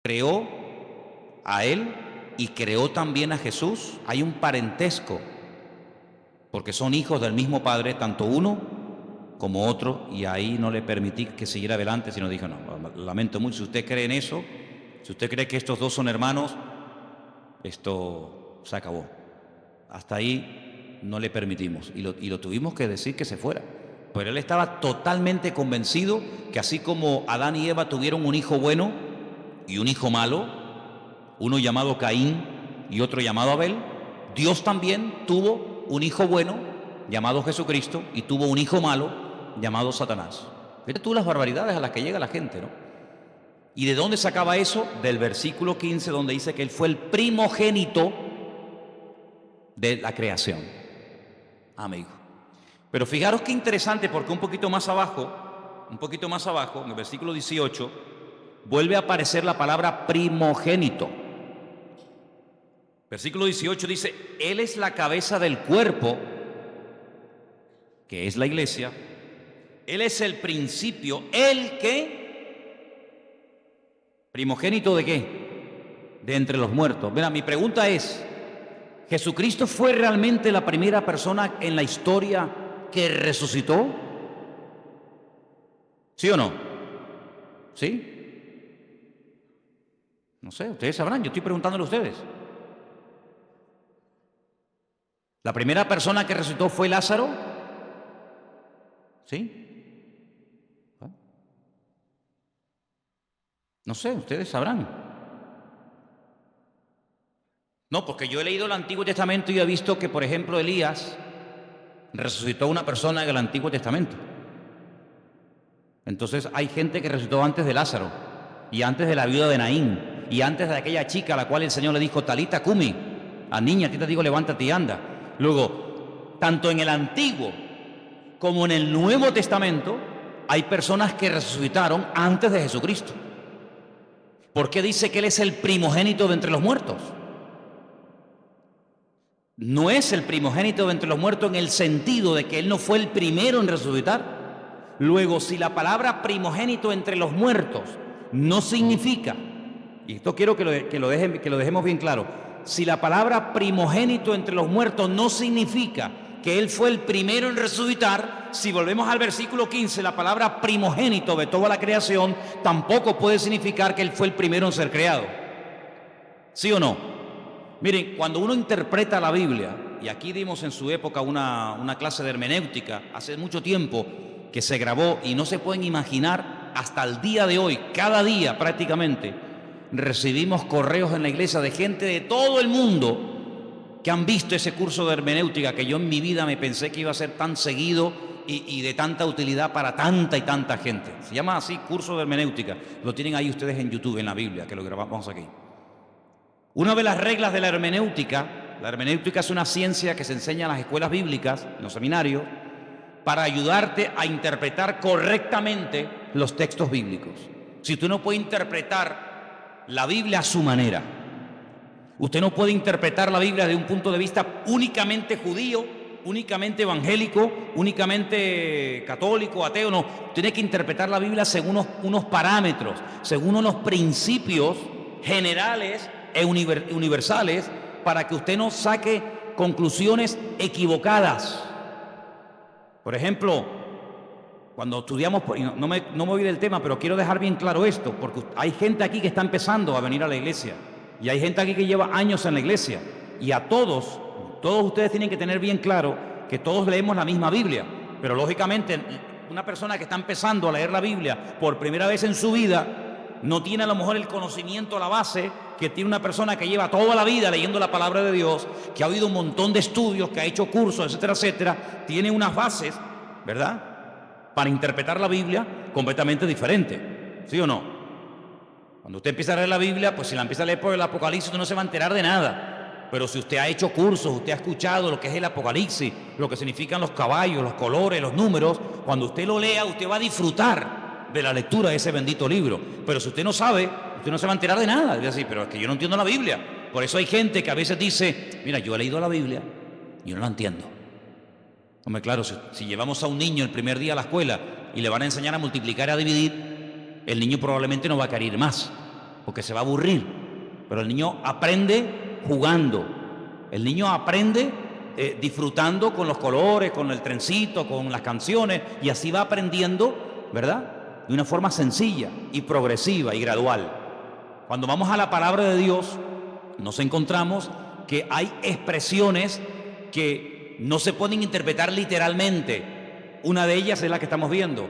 creó a él y creó también a Jesús. Hay un parentesco, porque son hijos del mismo Padre, tanto uno como otro, y ahí no le permití que siguiera adelante, sino dijo, no, lamento mucho, si usted cree en eso, si usted cree que estos dos son hermanos, esto se acabó. Hasta ahí no le permitimos, y lo tuvimos que decir que se fuera. Pero él estaba totalmente convencido que así como Adán y Eva tuvieron un hijo bueno y un hijo malo, uno llamado Caín y otro llamado Abel, Dios también tuvo un hijo bueno llamado Jesucristo y tuvo un hijo malo llamado Satanás. Fíjate tú las barbaridades a las que llega la gente, ¿no? ¿Y de dónde sacaba eso? Del versículo 15, donde dice que él fue el primogénito de la creación. Amigo. Pero fijaros qué interesante, porque un poquito más abajo, en el versículo 18, vuelve a aparecer la palabra primogénito. Versículo 18 dice, Él es la cabeza del cuerpo, que es la iglesia. Él es el principio, ¿el qué? ¿Primogénito de qué? De entre los muertos. Mira, mi pregunta es, ¿Jesucristo fue realmente la primera persona en la historia que resucitó? ¿Sí o no? ¿Sí? No sé, ustedes sabrán, yo estoy preguntándole a ustedes. ¿La primera persona que resucitó fue Lázaro? ¿Sí? No sé, ustedes sabrán. No, porque yo he leído el Antiguo Testamento y he visto que, por ejemplo, Elías resucitó a una persona en el Antiguo Testamento. Entonces hay gente que resucitó antes de Lázaro y antes de la viuda de Naín y antes de aquella chica a la cual el Señor le dijo, Talita Cumi, a niña, a ti te digo, levántate y anda. Luego, tanto en el Antiguo como en el Nuevo Testamento hay personas que resucitaron antes de Jesucristo. ¿Por qué dice que Él es el primogénito de entre los muertos? No es el primogénito de entre los muertos en el sentido de que Él no fue el primero en resucitar. Luego, si la palabra primogénito entre los muertos no significa, y esto quiero que lo dejemos bien claro, si la palabra primogénito entre los muertos no significa que Él fue el primero en resucitar, si volvemos al versículo 15, la palabra primogénito de toda la creación tampoco puede significar que Él fue el primero en ser creado. ¿Sí o no? Miren, cuando uno interpreta la Biblia, y aquí dimos en su época una clase de hermenéutica, hace mucho tiempo que se grabó y no se pueden imaginar hasta el día de hoy, cada día prácticamente, recibimos correos en la iglesia de gente de todo el mundo que han visto ese curso de hermenéutica que yo en mi vida me pensé que iba a ser tan seguido y de tanta utilidad para tanta y tanta gente. Se llama así, curso de hermenéutica. Lo tienen ahí ustedes en YouTube, en la Biblia, que lo grabamos aquí. Una de las reglas de la hermenéutica es una ciencia que se enseña en las escuelas bíblicas, en los seminarios, para ayudarte a interpretar correctamente los textos bíblicos. Si tú no puedes interpretar la Biblia a su manera, usted no puede interpretar la Biblia desde un punto de vista únicamente judío, únicamente evangélico, únicamente católico, ateo, no. Tiene que interpretar la Biblia según unos parámetros, según unos principios generales e universales, para que usted no saque conclusiones equivocadas. Por ejemplo, cuando estudiamos, no me voy del tema, pero quiero dejar bien claro esto, porque hay gente aquí que está empezando a venir a la iglesia, y hay gente aquí que lleva años en la iglesia, y a todos ustedes tienen que tener bien claro que todos leemos la misma Biblia, pero lógicamente una persona que está empezando a leer la Biblia por primera vez en su vida no tiene a lo mejor el conocimiento a la base que tiene una persona que lleva toda la vida leyendo la palabra de Dios, que ha oído un montón de estudios, que ha hecho cursos, etcétera, etcétera. Tiene unas bases, ¿verdad?, para interpretar la Biblia completamente diferentes. ¿Sí o no? Cuando usted empieza a leer la Biblia, pues si la empieza a leer por el Apocalipsis, usted no se va a enterar de nada. Pero si usted ha hecho cursos, usted ha escuchado lo que es el Apocalipsis, lo que significan los caballos, los colores, los números, cuando usted lo lea, usted va a disfrutar de la lectura de ese bendito libro. Pero si usted no sabe, usted no se va a enterar de nada. Es decir, pero es que yo no entiendo la Biblia. Por eso hay gente que a veces dice, mira, yo he leído la Biblia y yo no la entiendo. Hombre, claro, si llevamos a un niño el primer día a la escuela y le van a enseñar a multiplicar y a dividir, el niño probablemente no va a querer ir más. porque se va a aburrir. Pero el niño aprende jugando. El niño aprende disfrutando con los colores, con el trencito, con las canciones, y así va aprendiendo, ¿verdad? De una forma sencilla y progresiva y gradual. Cuando vamos a la palabra de Dios, nos encontramos que hay expresiones que no se pueden interpretar literalmente. Una de ellas es la que estamos viendo.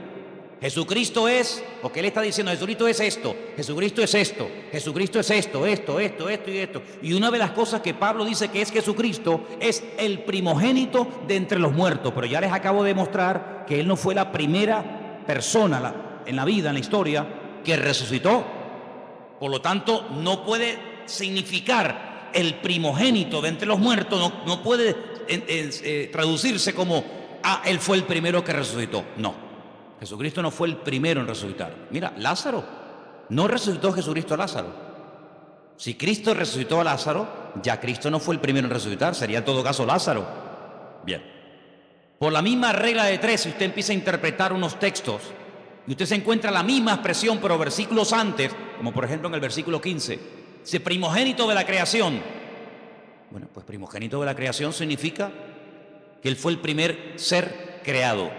Jesucristo es, porque Él está diciendo, Jesucristo es esto, Jesucristo es esto, Jesucristo es esto y esto. Y una de las cosas que Pablo dice que es Jesucristo es el primogénito de entre los muertos. Pero ya les acabo de mostrar que Él no fue la primera persona en la vida, en la historia, que resucitó. Por lo tanto, no puede significar el primogénito de entre los muertos, no puede traducirse como, Él fue el primero que resucitó. No. Jesucristo no fue el primero en resucitar. Mira, Lázaro, no resucitó Jesucristo a Lázaro. Si Cristo resucitó a Lázaro, ya Cristo no fue el primero en resucitar, sería en todo caso Lázaro. Bien. Por la misma regla de tres, si usted empieza a interpretar unos textos y usted se encuentra la misma expresión, pero versículos antes, como por ejemplo en el versículo 15, dice primogénito de la creación. Bueno, pues primogénito de la creación significa que Él fue el primer ser creado.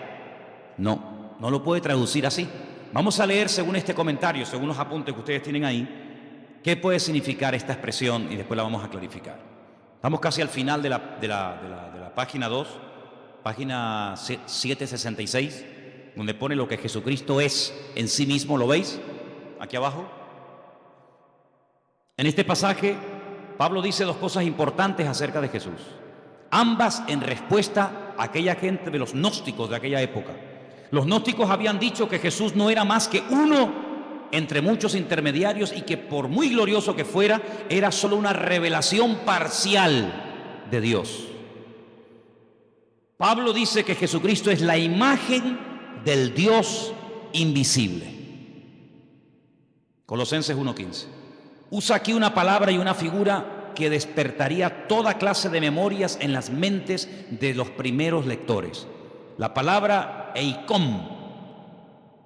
No lo puede traducir así. Vamos a leer según este comentario, según los apuntes que ustedes tienen ahí, qué puede significar esta expresión y después la vamos a clarificar. Estamos casi al final de la página 2, página 766, donde pone lo que Jesucristo es en sí mismo. ¿Lo veis? Aquí abajo. En este pasaje, Pablo dice dos cosas importantes acerca de Jesús. Ambas en respuesta a aquella gente de los gnósticos de aquella época. Los gnósticos habían dicho que Jesús no era más que uno entre muchos intermediarios y que por muy glorioso que fuera, era solo una revelación parcial de Dios. Pablo dice que Jesucristo es la imagen del Dios invisible. Colosenses 1:15. Usa aquí una palabra y una figura que despertaría toda clase de memorias en las mentes de los primeros lectores. La palabra eikon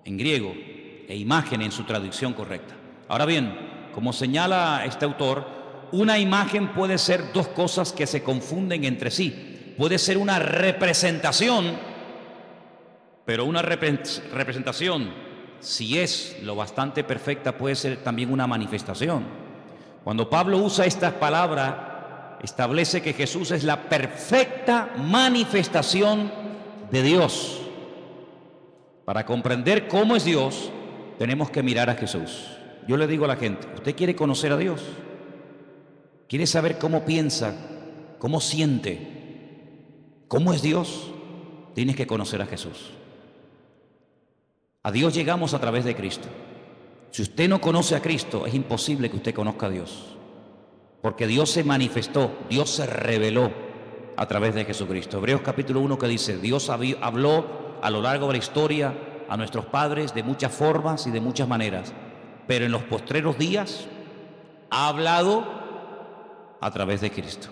en griego e imagen en su traducción correcta. Ahora bien, como señala este autor, una imagen puede ser dos cosas que se confunden entre sí. Puede ser una representación, pero una representación, si es lo bastante perfecta, puede ser también una manifestación. Cuando Pablo usa estas palabras, establece que Jesús es la perfecta manifestación de Dios. Para comprender cómo es Dios, tenemos que mirar a Jesús. Yo le digo a la gente, ¿usted quiere conocer a Dios? ¿Quiere saber cómo piensa, cómo siente, cómo es Dios? Tienes que conocer a Jesús. A Dios llegamos a través de Cristo. Si usted no conoce a Cristo, es imposible que usted conozca a Dios. Porque Dios se manifestó, Dios se reveló a través de Jesucristo. Hebreos capítulo 1 que dice, Dios habló a lo largo de la historia a nuestros padres de muchas formas y de muchas maneras, pero en los postreros días ha hablado a través de Cristo.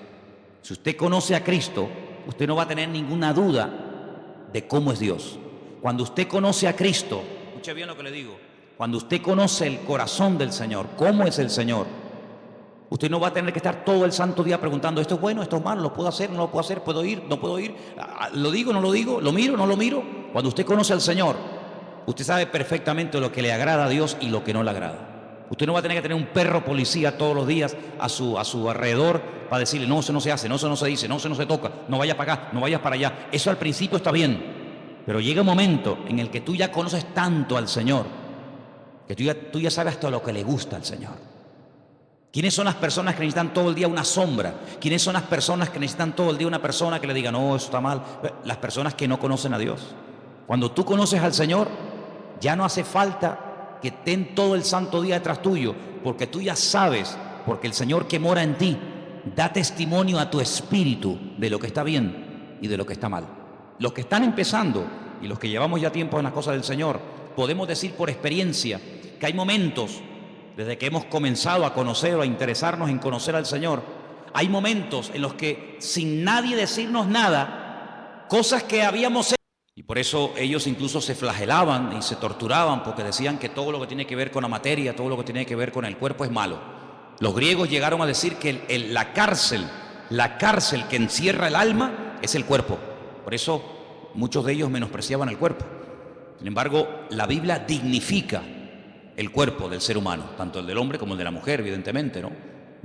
Si usted conoce a Cristo, usted no va a tener ninguna duda de cómo es Dios. Cuando usted conoce a Cristo, escuche bien lo que le digo, cuando usted conoce el corazón del Señor, cómo es el Señor, usted no va a tener que estar todo el santo día preguntando, esto es bueno, esto es malo, lo puedo hacer, no lo puedo hacer, puedo ir, no puedo ir, lo digo, no lo digo, lo miro, no lo miro. Cuando usted conoce al Señor, usted sabe perfectamente lo que le agrada a Dios y lo que no le agrada. Usted no va a tener que tener un perro policía todos los días a su alrededor para decirle, no, eso no se hace, no, eso no se dice, no, eso no se toca, no vayas para acá, no vayas para allá. Eso al principio está bien, pero llega un momento en el que tú ya conoces tanto al Señor, que tú ya sabes hasta lo que le gusta al Señor. ¿Quiénes son las personas que necesitan todo el día una sombra? ¿Quiénes son las personas que necesitan todo el día una persona que le diga, no, eso está mal? Las personas que no conocen a Dios. Cuando tú conoces al Señor, ya no hace falta que estén todo el santo día detrás tuyo, porque tú ya sabes, porque el Señor que mora en ti da testimonio a tu espíritu de lo que está bien y de lo que está mal. Los que están empezando y los que llevamos ya tiempo en las cosas del Señor, podemos decir por experiencia que hay momentos, desde que hemos comenzado a conocer o a interesarnos en conocer al Señor, hay momentos en los que sin nadie decirnos nada, cosas que habíamos hecho, Y por eso ellos incluso se flagelaban y se torturaban porque decían que todo lo que tiene que ver con la materia, todo lo que tiene que ver con el cuerpo es malo. Los griegos llegaron a decir que la cárcel que encierra el alma es el cuerpo. Por eso muchos de ellos menospreciaban el cuerpo. Sin embargo, la Biblia dignifica el cuerpo del ser humano, tanto el del hombre como el de la mujer, evidentemente, ¿no?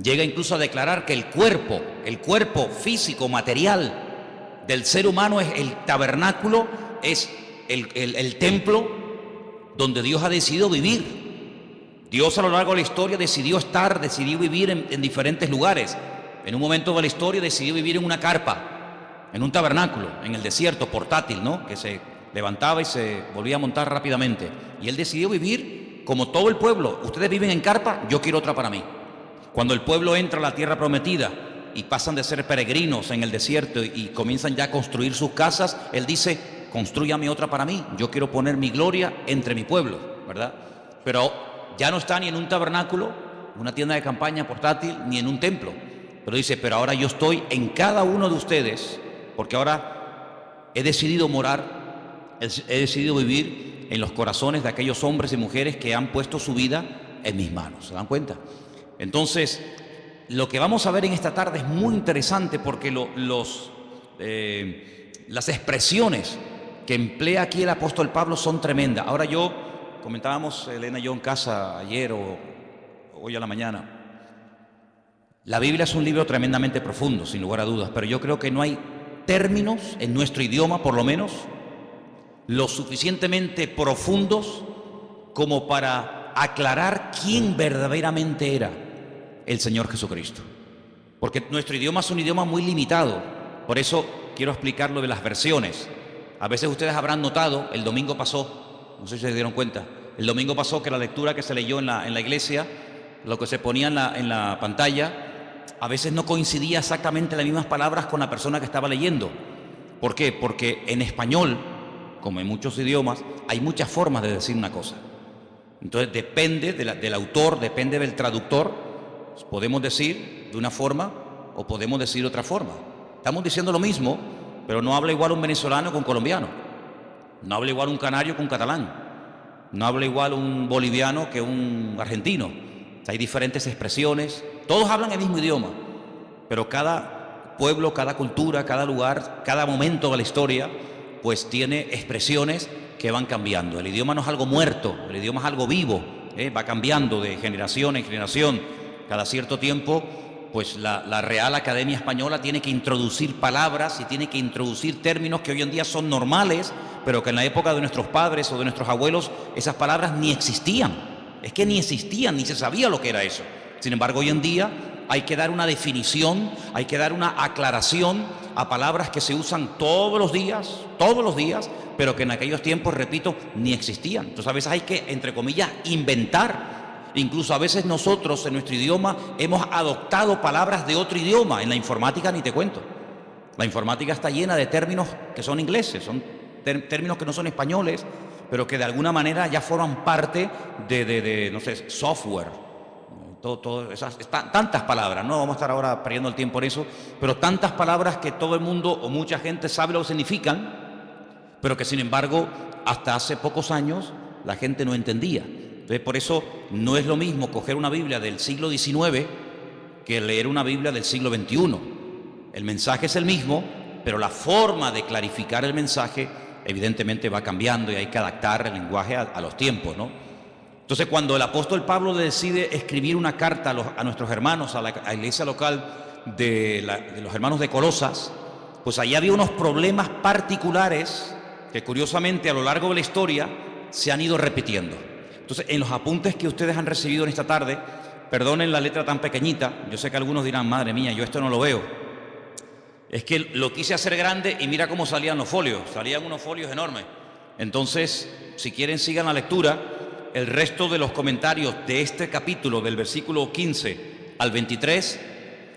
Llega incluso a declarar que el cuerpo físico, material del ser humano es el tabernáculo, es el templo donde Dios ha decidido vivir. Dios a lo largo de la historia decidió vivir en diferentes lugares. En un momento de la historia decidió vivir en una carpa, en un tabernáculo, en el desierto, portátil, ¿no? Que se levantaba y se volvía a montar rápidamente. Y Él decidió vivir como todo el pueblo. Ustedes viven en carpa, yo quiero otra para mí. Cuando el pueblo entra a la tierra prometida y pasan de ser peregrinos en el desierto y comienzan ya a construir sus casas, Él dice, constrúyame otra para mí, yo quiero poner mi gloria entre mi pueblo, ¿verdad? Pero ya no está ni en un tabernáculo, una tienda de campaña portátil, ni en un templo. Pero dice, pero ahora yo estoy en cada uno de ustedes, porque ahora he decidido morar, he decidido vivir en los corazones de aquellos hombres y mujeres que han puesto su vida en mis manos. ¿Se dan cuenta? Entonces, lo que vamos a ver en esta tarde es muy interesante porque las expresiones que emplea aquí el apóstol Pablo son tremendas. Ahora comentábamos Elena y yo en casa ayer o hoy a la mañana, la Biblia es un libro tremendamente profundo, sin lugar a dudas, pero yo creo que no hay términos en nuestro idioma, por lo menos, lo suficientemente profundos como para aclarar quién verdaderamente era el Señor Jesucristo. Porque nuestro idioma es un idioma muy limitado, por eso quiero explicar lo de las versiones. A veces ustedes habrán notado, el domingo pasó, no sé si se dieron cuenta, el domingo pasó que la lectura que se leyó en la iglesia, lo que se ponía en la pantalla, a veces no coincidía exactamente las mismas palabras con la persona que estaba leyendo. ¿Por qué? Porque en español, como en muchos idiomas, hay muchas formas de decir una cosa. Entonces depende del autor, depende del traductor, podemos decir de una forma o podemos decir de otra forma. Estamos diciendo lo mismo, pero no habla igual un venezolano con un colombiano, no habla igual un canario con un catalán, no habla igual un boliviano que un argentino. Hay diferentes expresiones, todos hablan el mismo idioma, pero cada pueblo, cada cultura, cada lugar, cada momento de la historia, pues tiene expresiones que van cambiando. El idioma no es algo muerto, el idioma es algo vivo, va cambiando de generación en generación. Cada cierto tiempo, pues la Real Academia Española tiene que introducir palabras y tiene que introducir términos que hoy en día son normales, pero que en la época de nuestros padres o de nuestros abuelos esas palabras ni existían. Es que ni existían, ni se sabía lo que era eso. Sin embargo, hoy en día hay que dar una definición, hay que dar una aclaración a palabras que se usan todos los días, pero que en aquellos tiempos, repito, ni existían. Entonces a veces hay que, entre comillas, inventar. Incluso a veces nosotros en nuestro idioma hemos adoptado palabras de otro idioma. En la informática ni te cuento. La informática está llena de términos que son ingleses, son términos que no son españoles, pero que de alguna manera ya forman parte de no sé, software. Tantas palabras, no vamos a estar ahora perdiendo el tiempo en eso, pero tantas palabras que todo el mundo o mucha gente sabe lo que significan, pero que sin embargo hasta hace pocos años la gente no entendía. Entonces por eso no es lo mismo coger una Biblia del siglo XIX que leer una Biblia del siglo XXI. El mensaje es el mismo, pero la forma de clarificar el mensaje evidentemente va cambiando y hay que adaptar el lenguaje a los tiempos, ¿no? Entonces cuando el apóstol Pablo decide escribir una carta a nuestros hermanos, a la iglesia local de los hermanos de Colosas, pues allí había unos problemas particulares que curiosamente a lo largo de la historia se han ido repitiendo. Entonces en los apuntes que ustedes han recibido en esta tarde, perdonen la letra tan pequeñita, yo sé que algunos dirán, madre mía, yo esto no lo veo. Es que lo quise hacer grande y mira cómo salían los folios, salían unos folios enormes. Entonces, si quieren sigan la lectura, el resto de los comentarios de este capítulo, del versículo 15 al 23,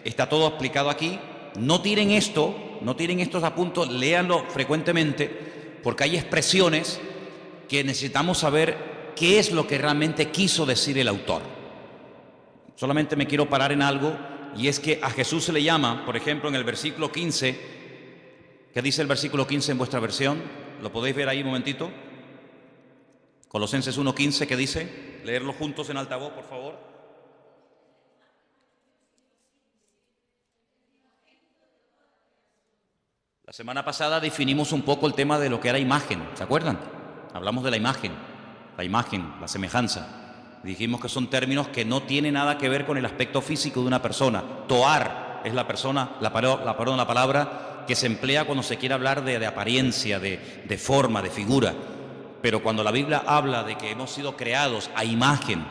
está todo explicado aquí. No tiren estos apuntes, léanlo frecuentemente, porque hay expresiones que necesitamos saber qué es lo que realmente quiso decir el autor. Solamente me quiero parar en algo, y es que a Jesús se le llama, por ejemplo, en el versículo 15, ¿qué dice el versículo 15 en vuestra versión? ¿Lo podéis ver ahí un momentito? Colosenses 1:15, ¿qué dice? Leerlo juntos en altavoz, por favor. La semana pasada definimos un poco el tema de lo que era imagen, ¿se acuerdan? Hablamos de la imagen, la semejanza. Dijimos que son términos que no tienen nada que ver con el aspecto físico de una persona. Toar es la palabra que se emplea cuando se quiere hablar de apariencia, de forma, de figura. Pero cuando la Biblia habla de que hemos sido creados a imagen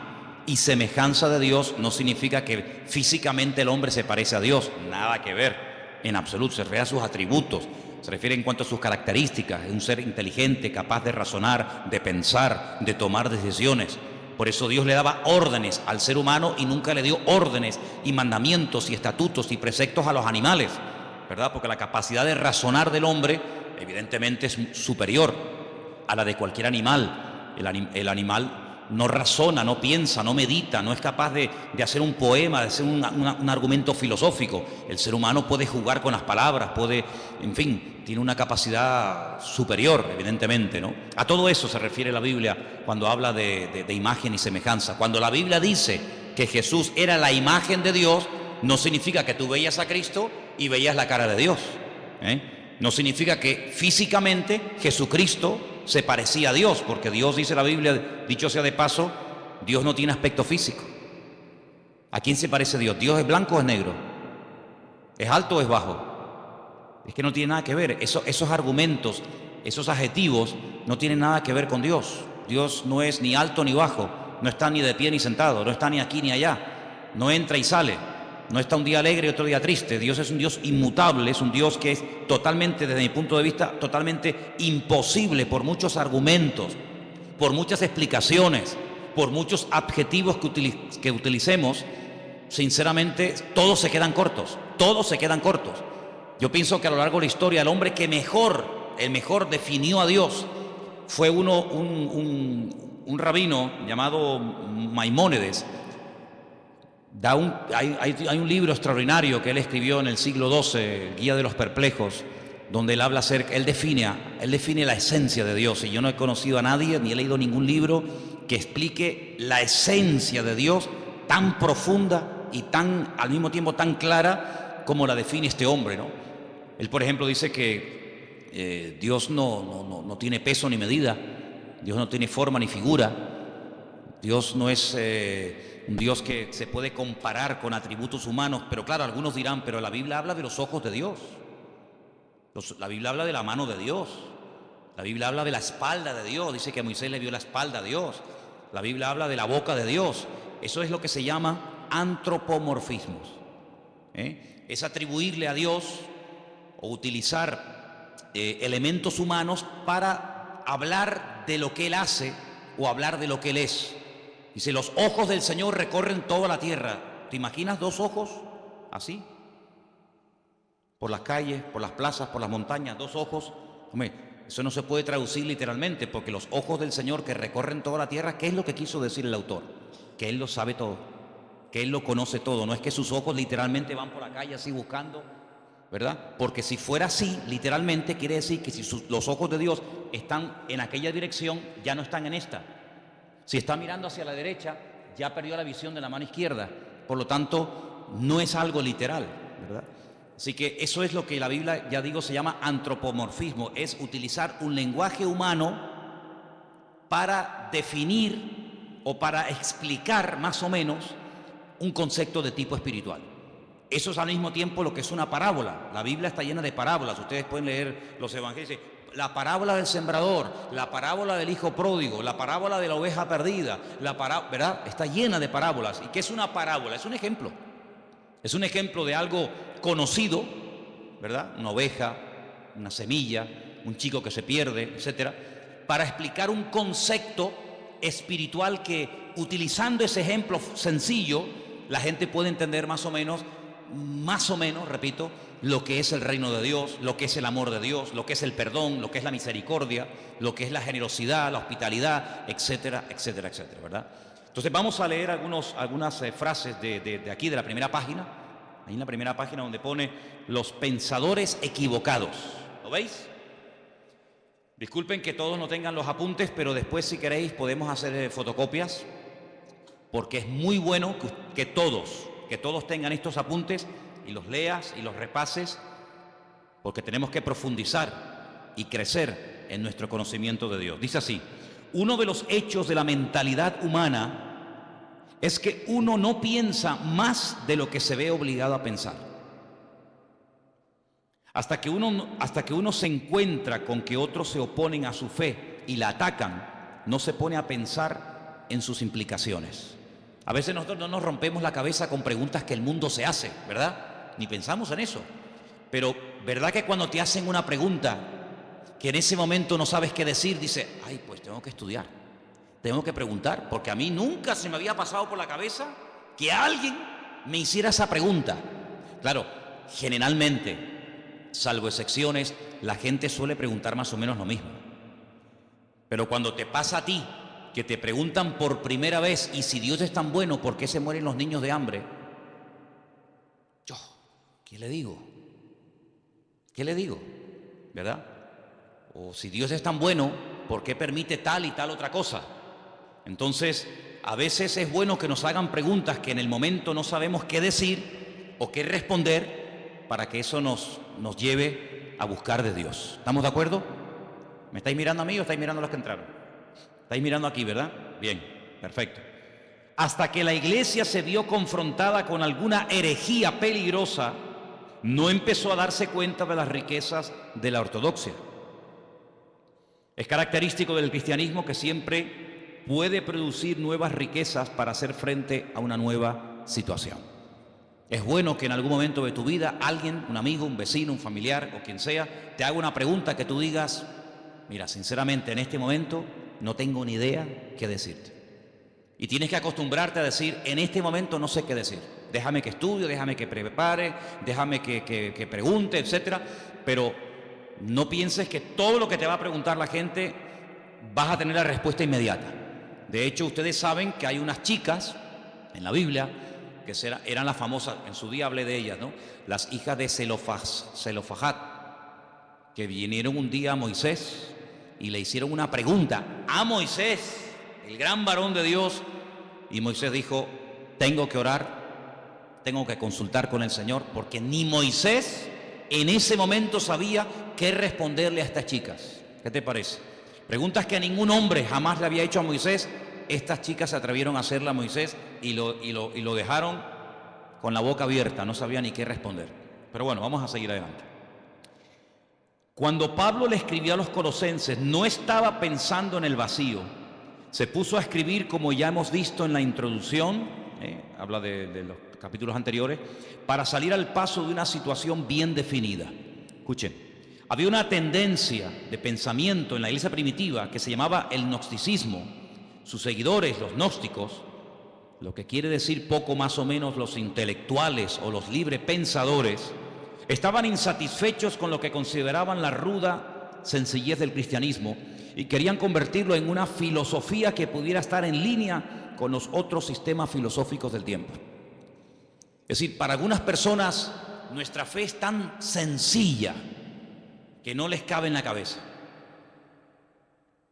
y semejanza de Dios, no significa que físicamente el hombre se parece a Dios. Nada que ver, en absoluto. Se refiere a sus atributos, se refiere en cuanto a sus características. Es un ser inteligente, capaz de razonar, de pensar, de tomar decisiones. Por eso Dios le daba órdenes al ser humano y nunca le dio órdenes y mandamientos y estatutos y preceptos a los animales, ¿verdad? Porque la capacidad de razonar del hombre evidentemente es superior a la de cualquier animal. El animal no razona, no piensa, no medita, no es capaz de hacer un poema, de hacer un argumento filosófico. El ser humano puede jugar con las palabras, en fin, tiene una capacidad superior, evidentemente, ¿no? A todo eso se refiere la Biblia cuando habla de imagen y semejanza. Cuando la Biblia dice que Jesús era la imagen de Dios, no significa que tú veías a Cristo y veías la cara de Dios, No significa que físicamente Jesucristo se parecía a Dios, porque Dios, dice la Biblia, dicho sea de paso, Dios no tiene aspecto físico. ¿A quién se parece Dios? ¿Dios es blanco o es negro? ¿Es alto o es bajo? Es que no tiene nada que ver. Esos argumentos, esos adjetivos no tienen nada que ver con Dios. Dios no es ni alto ni bajo, no está ni de pie ni sentado, no está ni aquí ni allá, no entra y sale. No está un día alegre y otro día triste. Dios es un Dios inmutable, es un Dios que es totalmente, desde mi punto de vista, totalmente imposible por muchos argumentos, por muchas explicaciones, por muchos adjetivos que utilicemos. Sinceramente, todos se quedan cortos, Yo pienso que a lo largo de la historia, el hombre que el mejor definió a Dios fue un rabino llamado Maimónides. Hay un libro extraordinario que él escribió en el siglo XII, Guía de los Perplejos, donde él habla él define la esencia de Dios. Y yo no he conocido a nadie, ni he leído ningún libro que explique la esencia de Dios tan profunda y al mismo tiempo tan clara como la define este hombre, ¿no? Él, por ejemplo, dice que Dios no tiene peso ni medida, Dios no tiene forma ni figura, Dios no es un Dios que se puede comparar con atributos humanos. Pero claro, algunos dirán, pero la Biblia habla de los ojos de Dios, la Biblia habla de la mano de Dios, la Biblia habla de la espalda de Dios, dice que a Moisés le vio la espalda a Dios, la Biblia habla de la boca de Dios. Eso es lo que se llama antropomorfismos, es atribuirle a Dios o utilizar elementos humanos para hablar de lo que Él hace o hablar de lo que Él es. Dice, los ojos del Señor recorren toda la tierra. ¿Te imaginas dos ojos así? Por las calles, por las plazas, por las montañas, dos ojos. Hombre, eso no se puede traducir literalmente, porque los ojos del Señor que recorren toda la tierra, ¿qué es lo que quiso decir el autor? Que Él lo sabe todo, que Él lo conoce todo. No es que sus ojos literalmente van por la calle así buscando, ¿verdad? Porque si fuera así, literalmente, quiere decir que si los ojos de Dios están en aquella dirección, ya no están en esta. Si está mirando hacia la derecha, ya perdió la visión de la mano izquierda. Por lo tanto, no es algo literal, ¿verdad? Así que eso es lo que la Biblia, ya digo, se llama antropomorfismo. Es utilizar un lenguaje humano para definir o para explicar más o menos un concepto de tipo espiritual. Eso es al mismo tiempo lo que es una parábola. La Biblia está llena de parábolas. Ustedes pueden leer los evangelios. La parábola del sembrador, la parábola del hijo pródigo, la parábola de la oveja perdida, ¿verdad? Está llena de parábolas. ¿Y qué es una parábola? Es un ejemplo. Es un ejemplo de algo conocido, ¿verdad? Una oveja, una semilla, un chico que se pierde, etcétera, para explicar un concepto espiritual que, utilizando ese ejemplo sencillo, la gente puede entender más o menos, repito, lo que es el reino de Dios, lo que es el amor de Dios, lo que es el perdón, lo que es la misericordia, lo que es la generosidad, la hospitalidad, etcétera, etcétera, etcétera, ¿verdad? Entonces vamos a leer algunas frases de aquí, de la primera página. Ahí en la primera página donde pone los pensadores equivocados. ¿Lo veis? Disculpen que todos no tengan los apuntes, pero después si queréis podemos hacer fotocopias, porque es muy bueno que todos tengan estos apuntes y los leas y los repases, porque tenemos que profundizar y crecer en nuestro conocimiento de Dios. Dice así: uno de los hechos de la mentalidad humana es que uno no piensa más de lo que se ve obligado a pensar. Hasta que uno se encuentra con que otros se oponen a su fe y la atacan, no se pone a pensar en sus implicaciones. A veces nosotros no nos rompemos la cabeza con preguntas que el mundo se hace, ¿verdad? Ni pensamos en eso. Pero, ¿verdad que cuando te hacen una pregunta que en ese momento no sabes qué decir, dices, ay, pues tengo que estudiar, tengo que preguntar, porque a mí nunca se me había pasado por la cabeza que alguien me hiciera esa pregunta? Claro, generalmente, salvo excepciones, la gente suele preguntar más o menos lo mismo. Pero cuando te pasa a ti, que te preguntan por primera vez, y si Dios es tan bueno, ¿por qué se mueren los niños de hambre? Yo, ¿qué le digo? ¿Qué le digo? ¿Verdad? O si Dios es tan bueno, ¿por qué permite tal y tal otra cosa? Entonces, a veces es bueno que nos hagan preguntas que en el momento no sabemos qué decir o qué responder, para que eso nos lleve a buscar de Dios. ¿Estamos de acuerdo? ¿Me estáis mirando a mí o estáis mirando a los que entraron? Estáis mirando aquí, ¿verdad? Bien, perfecto. Hasta que la iglesia se vio confrontada con alguna herejía peligrosa, no empezó a darse cuenta de las riquezas de la ortodoxia. Es característico del cristianismo que siempre puede producir nuevas riquezas para hacer frente a una nueva situación. Es bueno que en algún momento de tu vida alguien, un amigo, un vecino, un familiar o quien sea, te haga una pregunta que tú digas, mira, sinceramente en este momento no tengo ni idea qué decirte. Y tienes que acostumbrarte a decir, en este momento no sé qué decir. Déjame que estudie, déjame que prepare, déjame que pregunte, etcétera. Pero no pienses que todo lo que te va a preguntar la gente vas a tener la respuesta inmediata. De hecho, ustedes saben que hay unas chicas en la Biblia que eran las famosas, en su día hablé de ellas, ¿no? Las hijas de Zelofajat, que vinieron un día a Moisés y le hicieron una pregunta a Moisés, el gran varón de Dios, y Moisés dijo, tengo que orar, tengo que consultar con el Señor, porque ni Moisés en ese momento sabía qué responderle a estas chicas. ¿Qué te parece? Preguntas que ningún hombre jamás le había hecho a Moisés. Estas chicas se atrevieron a hacerla a Moisés y lo dejaron con la boca abierta, no sabía ni qué responder. Pero bueno, vamos a seguir adelante. Cuando Pablo le escribió a los colosenses, no estaba pensando en el vacío. Se puso a escribir, como ya hemos visto en la introducción, habla de los capítulos anteriores, para salir al paso de una situación bien definida. Escuchen, había una tendencia de pensamiento en la iglesia primitiva que se llamaba el gnosticismo. Sus seguidores, los gnósticos, lo que quiere decir poco más o menos los intelectuales o los librepensadores, estaban insatisfechos con lo que consideraban la ruda sencillez del cristianismo y querían convertirlo en una filosofía que pudiera estar en línea con los otros sistemas filosóficos del tiempo. Es decir, para algunas personas nuestra fe es tan sencilla que no les cabe en la cabeza.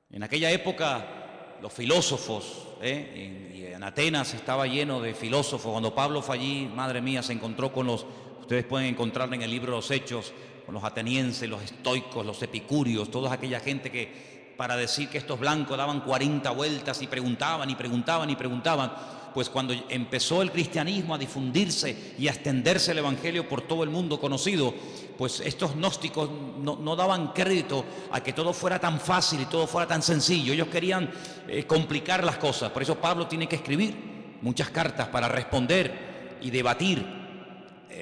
En aquella época los filósofos, y en Atenas estaba lleno de filósofos. Cuando Pablo fue allí, madre mía, se encontró con ustedes pueden encontrar en el libro de los Hechos, con los atenienses, los estoicos, los epicúreos, toda aquella gente que para decir que estos blancos daban 40 vueltas y preguntaban y preguntaban y preguntaban. Pues cuando empezó el cristianismo a difundirse y a extenderse el evangelio por todo el mundo conocido, pues estos gnósticos no daban crédito a que todo fuera tan fácil y todo fuera tan sencillo. Ellos querían complicar las cosas. Por eso Pablo tiene que escribir muchas cartas para responder y debatir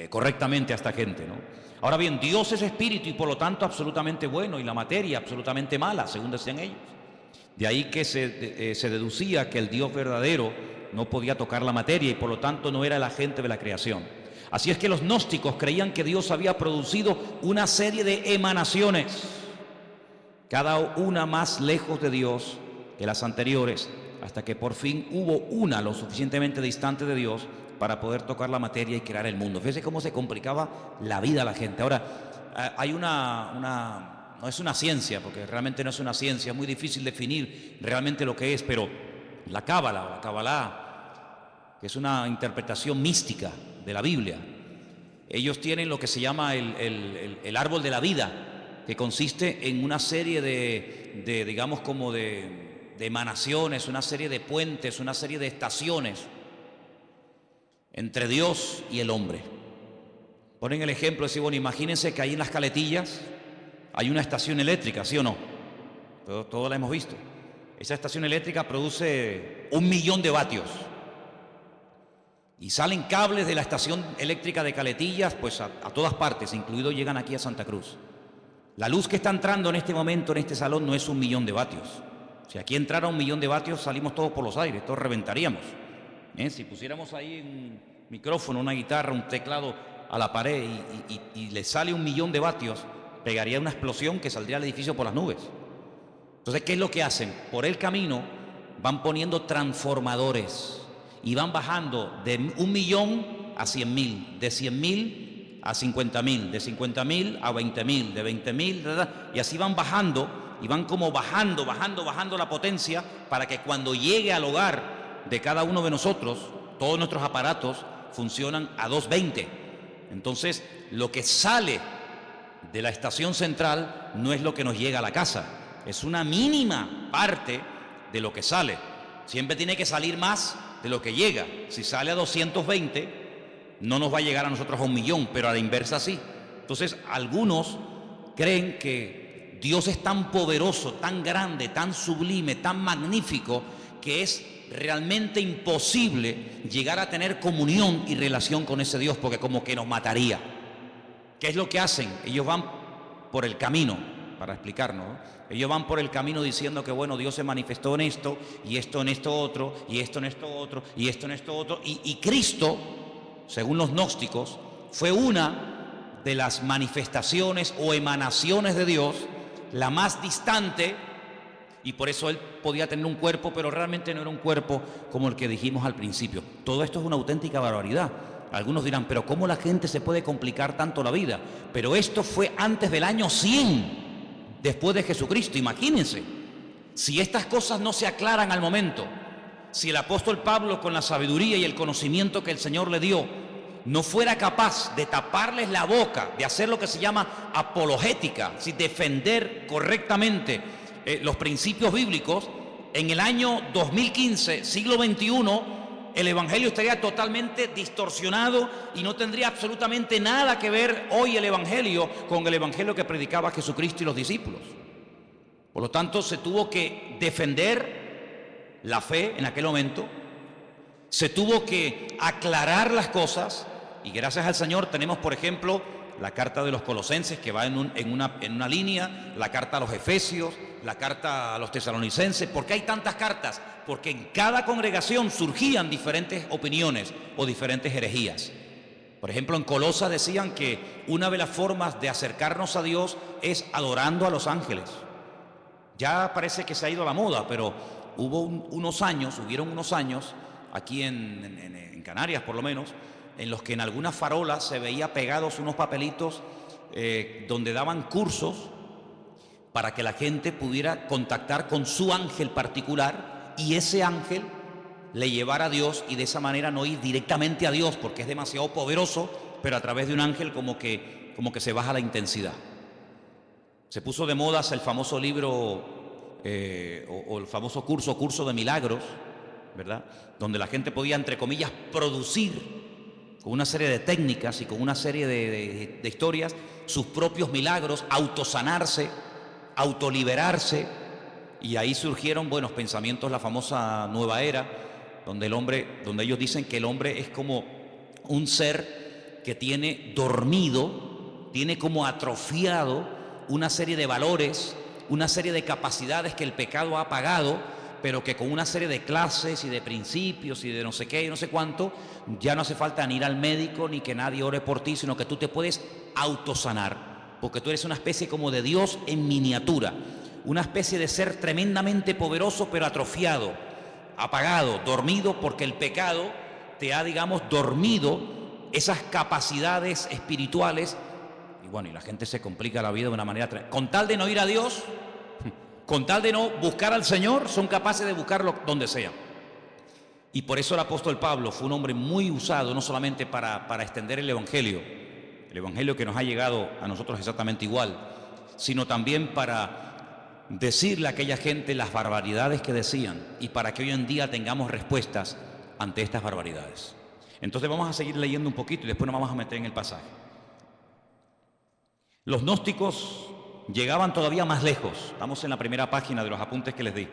correctamente a esta gente, ¿no? Ahora bien, Dios es espíritu y por lo tanto absolutamente bueno, y la materia absolutamente mala, según decían ellos. De ahí que se deducía que el Dios verdadero no podía tocar la materia y por lo tanto no era el agente de la creación. Así es que los gnósticos creían que Dios había producido una serie de emanaciones, cada una más lejos de Dios que las anteriores, hasta que por fin hubo una lo suficientemente distante de Dios para poder tocar la materia y crear el mundo. Fíjense cómo se complicaba la vida a la gente. Ahora, hay una no es una ciencia, porque realmente no es una ciencia, es muy difícil definir realmente lo que es, pero la Cábala, que es una interpretación mística de la Biblia, ellos tienen lo que se llama el árbol de la vida, que consiste en una serie digamos, como de emanaciones, una serie de puentes, una serie de estaciones entre Dios y el hombre. Ponen el ejemplo de decir, bueno, imagínense que ahí en las Caletillas hay una estación eléctrica, ¿sí o no? Todos la hemos visto. Esa estación eléctrica produce 1 millón de vatios. Y salen cables de la estación eléctrica de Caletillas, pues a todas partes, incluido llegan aquí a Santa Cruz. La luz que está entrando en este momento en este salón no es 1 millón de vatios. Si aquí entrara 1 millón de vatios, salimos todos por los aires, todos reventaríamos. Si pusiéramos ahí un micrófono, una guitarra, un teclado a la pared y le sale 1 millón de vatios, pegaría una explosión que saldría el edificio por las nubes. Entonces, ¿qué es lo que hacen? Por el camino van poniendo transformadores y van bajando de 1 millón a 100.000, de 100.000 a 50.000, de 50.000 a 20.000, de 20.000, y así van bajando, y van como bajando la potencia, para que cuando llegue al hogar de cada uno de nosotros, todos nuestros aparatos funcionan a 220. Entonces, lo que sale de la estación central no es lo que nos llega a la casa, es una mínima parte de lo que sale. Siempre tiene que salir más de lo que llega. Si sale a 220, no nos va a llegar a nosotros a 1 millón, pero a la inversa sí. Entonces, algunos creen que Dios es tan poderoso, tan grande, tan sublime, tan magnífico, que es realmente imposible llegar a tener comunión y relación con ese Dios, porque como que nos mataría. ¿Qué es lo que hacen? Ellos van por el camino, para explicarnos, ¿no? Ellos van por el camino diciendo que, bueno, Dios se manifestó en esto, y esto en esto otro, y esto en esto otro, y esto en esto otro, y Cristo, según los gnósticos, fue una de las manifestaciones o emanaciones de Dios, la más distante, y por eso Él podía tener un cuerpo, pero realmente no era un cuerpo como el que dijimos al principio. Todo esto es una auténtica barbaridad. Algunos dirán, pero ¿cómo la gente se puede complicar tanto la vida? Pero esto fue antes del año 100, después de Jesucristo. Imagínense, si estas cosas no se aclaran al momento, si el apóstol Pablo, con la sabiduría y el conocimiento que el Señor le dio, no fuera capaz de taparles la boca, de hacer lo que se llama apologética, si defender correctamente los principios bíblicos, en el año 2015, siglo XXI, el Evangelio estaría totalmente distorsionado y no tendría absolutamente nada que ver hoy el Evangelio con el Evangelio que predicaba Jesucristo y los discípulos. Por lo tanto, se tuvo que defender la fe en aquel momento, se tuvo que aclarar las cosas, y gracias al Señor tenemos, por ejemplo, la carta de los Colosenses, que va en una línea, la carta a los Efesios, la carta a los Tesalonicenses. ¿Por qué hay tantas cartas? Porque en cada congregación surgían diferentes opiniones o diferentes herejías. Por ejemplo, en Colosas decían que una de las formas de acercarnos a Dios es adorando a los ángeles. Ya parece que se ha ido a la moda, pero hubieron unos años, aquí en Canarias por lo menos, en los que en algunas farolas se veía pegados unos papelitos donde daban cursos para que la gente pudiera contactar con su ángel particular y ese ángel le llevara a Dios, y de esa manera no ir directamente a Dios porque es demasiado poderoso, pero a través de un ángel como que se baja la intensidad. Se puso de moda el famoso libro o el famoso curso de milagros, ¿verdad? Donde la gente podía, entre comillas, producir con una serie de técnicas y con una serie de historias sus propios milagros, autosanarse, autoliberarse, y ahí surgieron buenos pensamientos, la famosa nueva era, donde ellos dicen que el hombre es como un ser que tiene dormido, tiene como atrofiado una serie de valores, una serie de capacidades que el pecado ha apagado, pero que con una serie de clases y de principios y de no sé qué y no sé cuánto, ya no hace falta ni ir al médico ni que nadie ore por ti, sino que tú te puedes autosanar, porque tú eres una especie como de Dios en miniatura, una especie de ser tremendamente poderoso pero atrofiado, apagado, dormido, porque el pecado te ha, digamos, dormido esas capacidades espirituales Y bueno, y la gente se complica la vida de una manera con tal de no ir a Dios, con tal de no buscar al Señor, son capaces de buscarlo donde sea. Y por eso el apóstol Pablo fue un hombre muy usado, no solamente para extender el Evangelio que nos ha llegado a nosotros exactamente igual, sino también para decirle a aquella gente las barbaridades que decían y para que hoy en día tengamos respuestas ante estas barbaridades. Entonces vamos a seguir leyendo un poquito y después nos vamos a meter en el pasaje. Los gnósticos llegaban todavía más lejos. Estamos en la primera página de los apuntes que les di.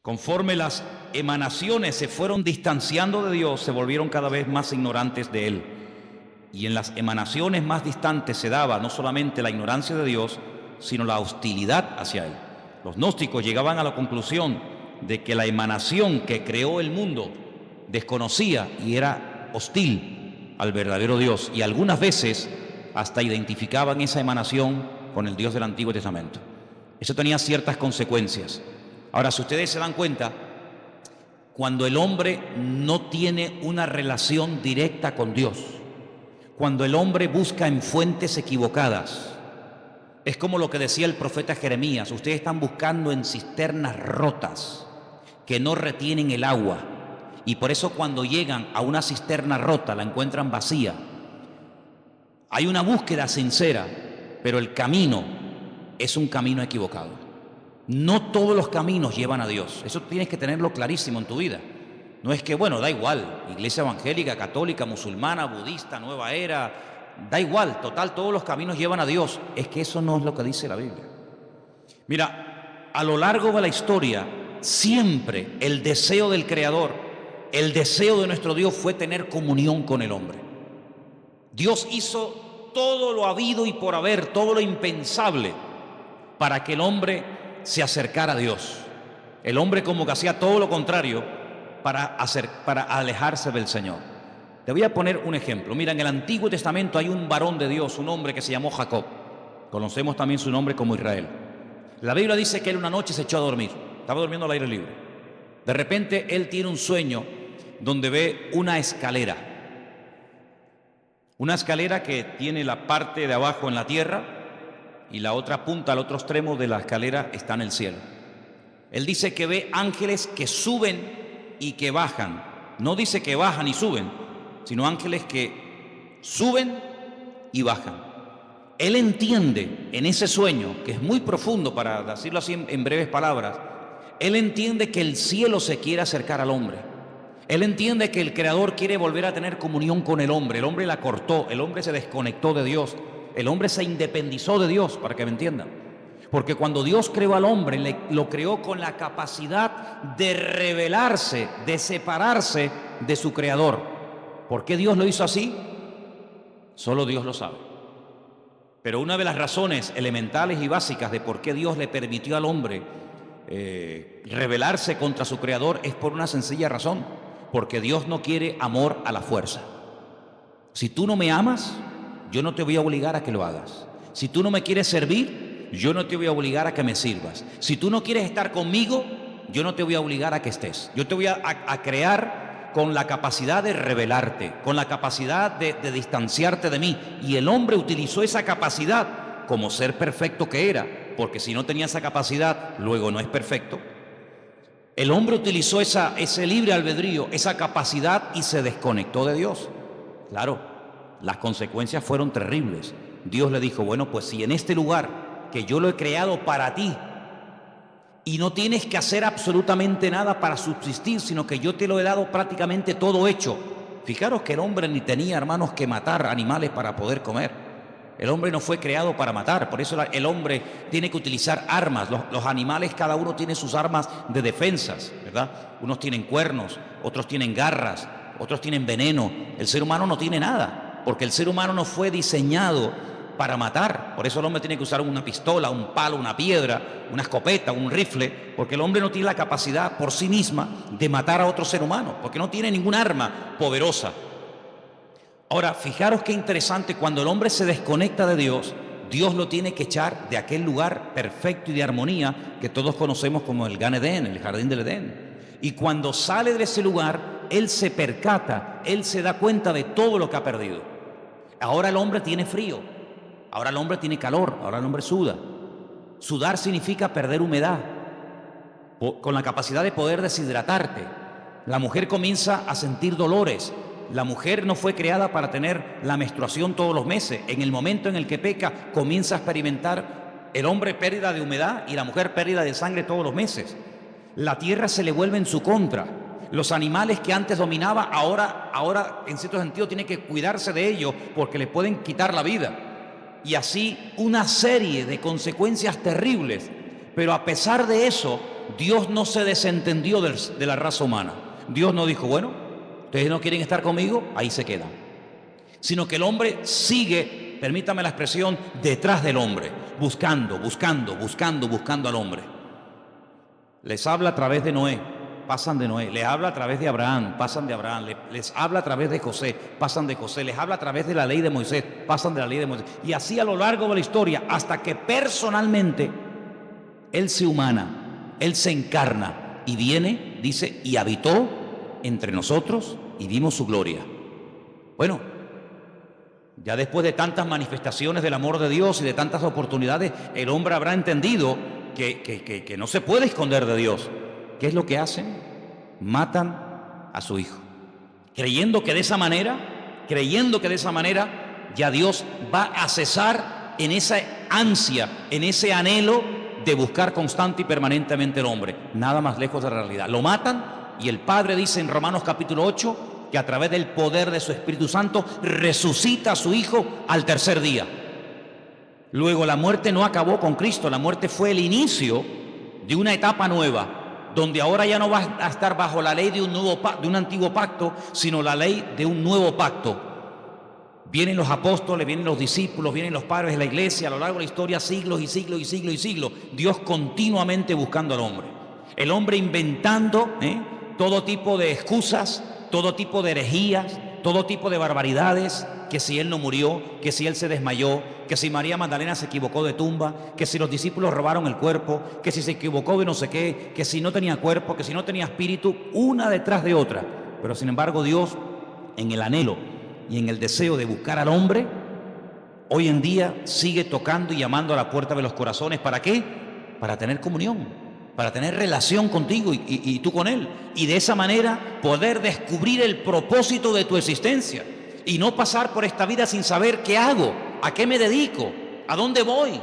Conforme las emanaciones se fueron distanciando de Dios, se volvieron cada vez más ignorantes de Él. Y en las emanaciones más distantes se daba no solamente la ignorancia de Dios, sino la hostilidad hacia Él. Los gnósticos llegaban a la conclusión de que la emanación que creó el mundo desconocía y era hostil al verdadero Dios. Y algunas veces hasta identificaban esa emanación con el Dios del Antiguo Testamento. Eso tenía ciertas consecuencias. Ahora, si ustedes se dan cuenta, cuando el hombre no tiene una relación directa con Dios, cuando el hombre busca en fuentes equivocadas, es como lo que decía el profeta Jeremías: ustedes están buscando en cisternas rotas que no retienen el agua, y por eso cuando llegan a una cisterna rota la encuentran vacía. Hay una búsqueda sincera, pero el camino es un camino equivocado. No todos los caminos llevan a Dios. Eso tienes que tenerlo clarísimo en tu vida. No es que, bueno, da igual, iglesia evangélica, católica, musulmana, budista, nueva era, da igual, total, todos los caminos llevan a Dios. Es que eso no es lo que dice la Biblia. Mira, a lo largo de la historia, siempre el deseo del Creador, el deseo de nuestro Dios fue tener comunión con el hombre. Dios hizo todo lo habido y por haber, todo lo impensable, para que el hombre se acercara a Dios. El hombre como que hacía todo lo contrario para alejarse del Señor. Te voy a poner un ejemplo. Mira, en el Antiguo Testamento hay un varón de Dios, un hombre que se llamó Jacob. Conocemos también su nombre como Israel. La Biblia dice que él una noche se echó a dormir. Estaba durmiendo al aire libre. De repente él tiene un sueño donde ve una escalera. Una escalera que tiene la parte de abajo en la tierra y la otra punta, al otro extremo de la escalera, está en el cielo. Él dice que ve ángeles que suben y que bajan. No dice que bajan y suben, sino ángeles que suben y bajan. Él entiende en ese sueño, que es muy profundo, para decirlo así en breves palabras, él entiende que el cielo se quiere acercar al hombre. Él entiende que el Creador quiere volver a tener comunión con el hombre. El hombre la cortó, el hombre se desconectó de Dios. El hombre se independizó de Dios, para que me entiendan. Porque cuando Dios creó al hombre, lo creó con la capacidad de rebelarse, de separarse de su Creador. ¿Por qué Dios lo hizo así? Solo Dios lo sabe. Pero una de las razones elementales y básicas de por qué Dios le permitió al hombre rebelarse contra su Creador es por una sencilla razón. Porque Dios no quiere amor a la fuerza. Si tú no me amas, yo no te voy a obligar a que lo hagas. Si tú no me quieres servir, yo no te voy a obligar a que me sirvas. Si tú no quieres estar conmigo, yo no te voy a obligar a que estés. Yo te voy a crear con la capacidad de rebelarte, con la capacidad de distanciarte de mí. Y el hombre utilizó esa capacidad como ser perfecto que era, porque si no tenía esa capacidad, luego no es perfecto. El hombre utilizó ese libre albedrío, esa capacidad, y se desconectó de Dios. Claro, las consecuencias fueron terribles. Dios le dijo: bueno, pues si en este lugar que yo lo he creado para ti, y no tienes que hacer absolutamente nada para subsistir, sino que yo te lo he dado prácticamente todo hecho. Fijaros que el hombre ni tenía, hermanos, que matar animales para poder comer. El hombre no fue creado para matar, por eso el hombre tiene que utilizar armas. Los animales, cada uno tiene sus armas de defensas, ¿verdad? Unos tienen cuernos, otros tienen garras, otros tienen veneno. El ser humano no tiene nada, porque el ser humano no fue diseñado para matar. Por eso el hombre tiene que usar una pistola, un palo, una piedra, una escopeta, un rifle, porque el hombre no tiene la capacidad por sí misma de matar a otro ser humano, porque no tiene ningún arma poderosa. Ahora, fijaros qué interesante, cuando el hombre se desconecta de Dios, Dios lo tiene que echar de aquel lugar perfecto y de armonía que todos conocemos como el Gan Edén, el jardín del Edén. Y cuando sale de ese lugar, él se percata, él se da cuenta de todo lo que ha perdido. Ahora el hombre tiene frío, ahora el hombre tiene calor, ahora el hombre suda. Sudar significa perder humedad, con la capacidad de poder deshidratarte. La mujer comienza a sentir dolores. La mujer no fue creada para tener la menstruación todos los meses. En el momento en el que peca, comienza a experimentar el hombre pérdida de humedad y la mujer pérdida de sangre todos los meses. La tierra se le vuelve en su contra. Los animales que antes dominaba, ahora en cierto sentido tiene que cuidarse de ellos porque le pueden quitar la vida. Y así una serie de consecuencias terribles. Pero a pesar de eso, Dios no se desentendió de la raza humana. Dios no dijo, bueno, ustedes no quieren estar conmigo, ahí se quedan. Sino que el hombre sigue, permítame la expresión, detrás del hombre, buscando al hombre. Les habla a través de Noé, pasan de Noé. Les habla a través de Abraham, pasan de Abraham. Les habla a través de José, pasan de José. Les habla a través de la ley de Moisés, pasan de la ley de Moisés. Y así a lo largo de la historia, hasta que personalmente Él se humana, Él se encarna y viene, dice, y habitó entre nosotros y vimos su gloria. Bueno, ya después de tantas manifestaciones del amor de Dios y de tantas oportunidades, el hombre habrá entendido que no se puede esconder de Dios. ¿Qué es lo que hacen? Matan a su hijo, creyendo que de esa manera ya Dios va a cesar en esa ansia, en ese anhelo de buscar constante y permanentemente el hombre. Nada más lejos de la realidad. Lo matan y el Padre dice en Romanos capítulo 8 que a través del poder de su Espíritu Santo resucita a su Hijo al tercer día. Luego la muerte no acabó con Cristo, la muerte fue el inicio de una etapa nueva, donde ahora ya no va a estar bajo la ley de un antiguo pacto, sino la ley de un nuevo pacto. Vienen los apóstoles, vienen los discípulos, vienen los padres de la iglesia, a lo largo de la historia, siglos y siglos y siglos y siglos, Dios continuamente buscando al hombre. El hombre inventando todo tipo de excusas, todo tipo de herejías, todo tipo de barbaridades, que si él no murió, que si él se desmayó, que si María Magdalena se equivocó de tumba, que si los discípulos robaron el cuerpo, que si se equivocó de no sé qué, que si no tenía cuerpo, que si no tenía espíritu, una detrás de otra. Pero sin embargo Dios, en el anhelo y en el deseo de buscar al hombre, hoy en día sigue tocando y llamando a la puerta de los corazones. ¿Para qué? Para tener comunión, para tener relación contigo y tú con Él. Y de esa manera poder descubrir el propósito de tu existencia y no pasar por esta vida sin saber qué hago, a qué me dedico, a dónde voy,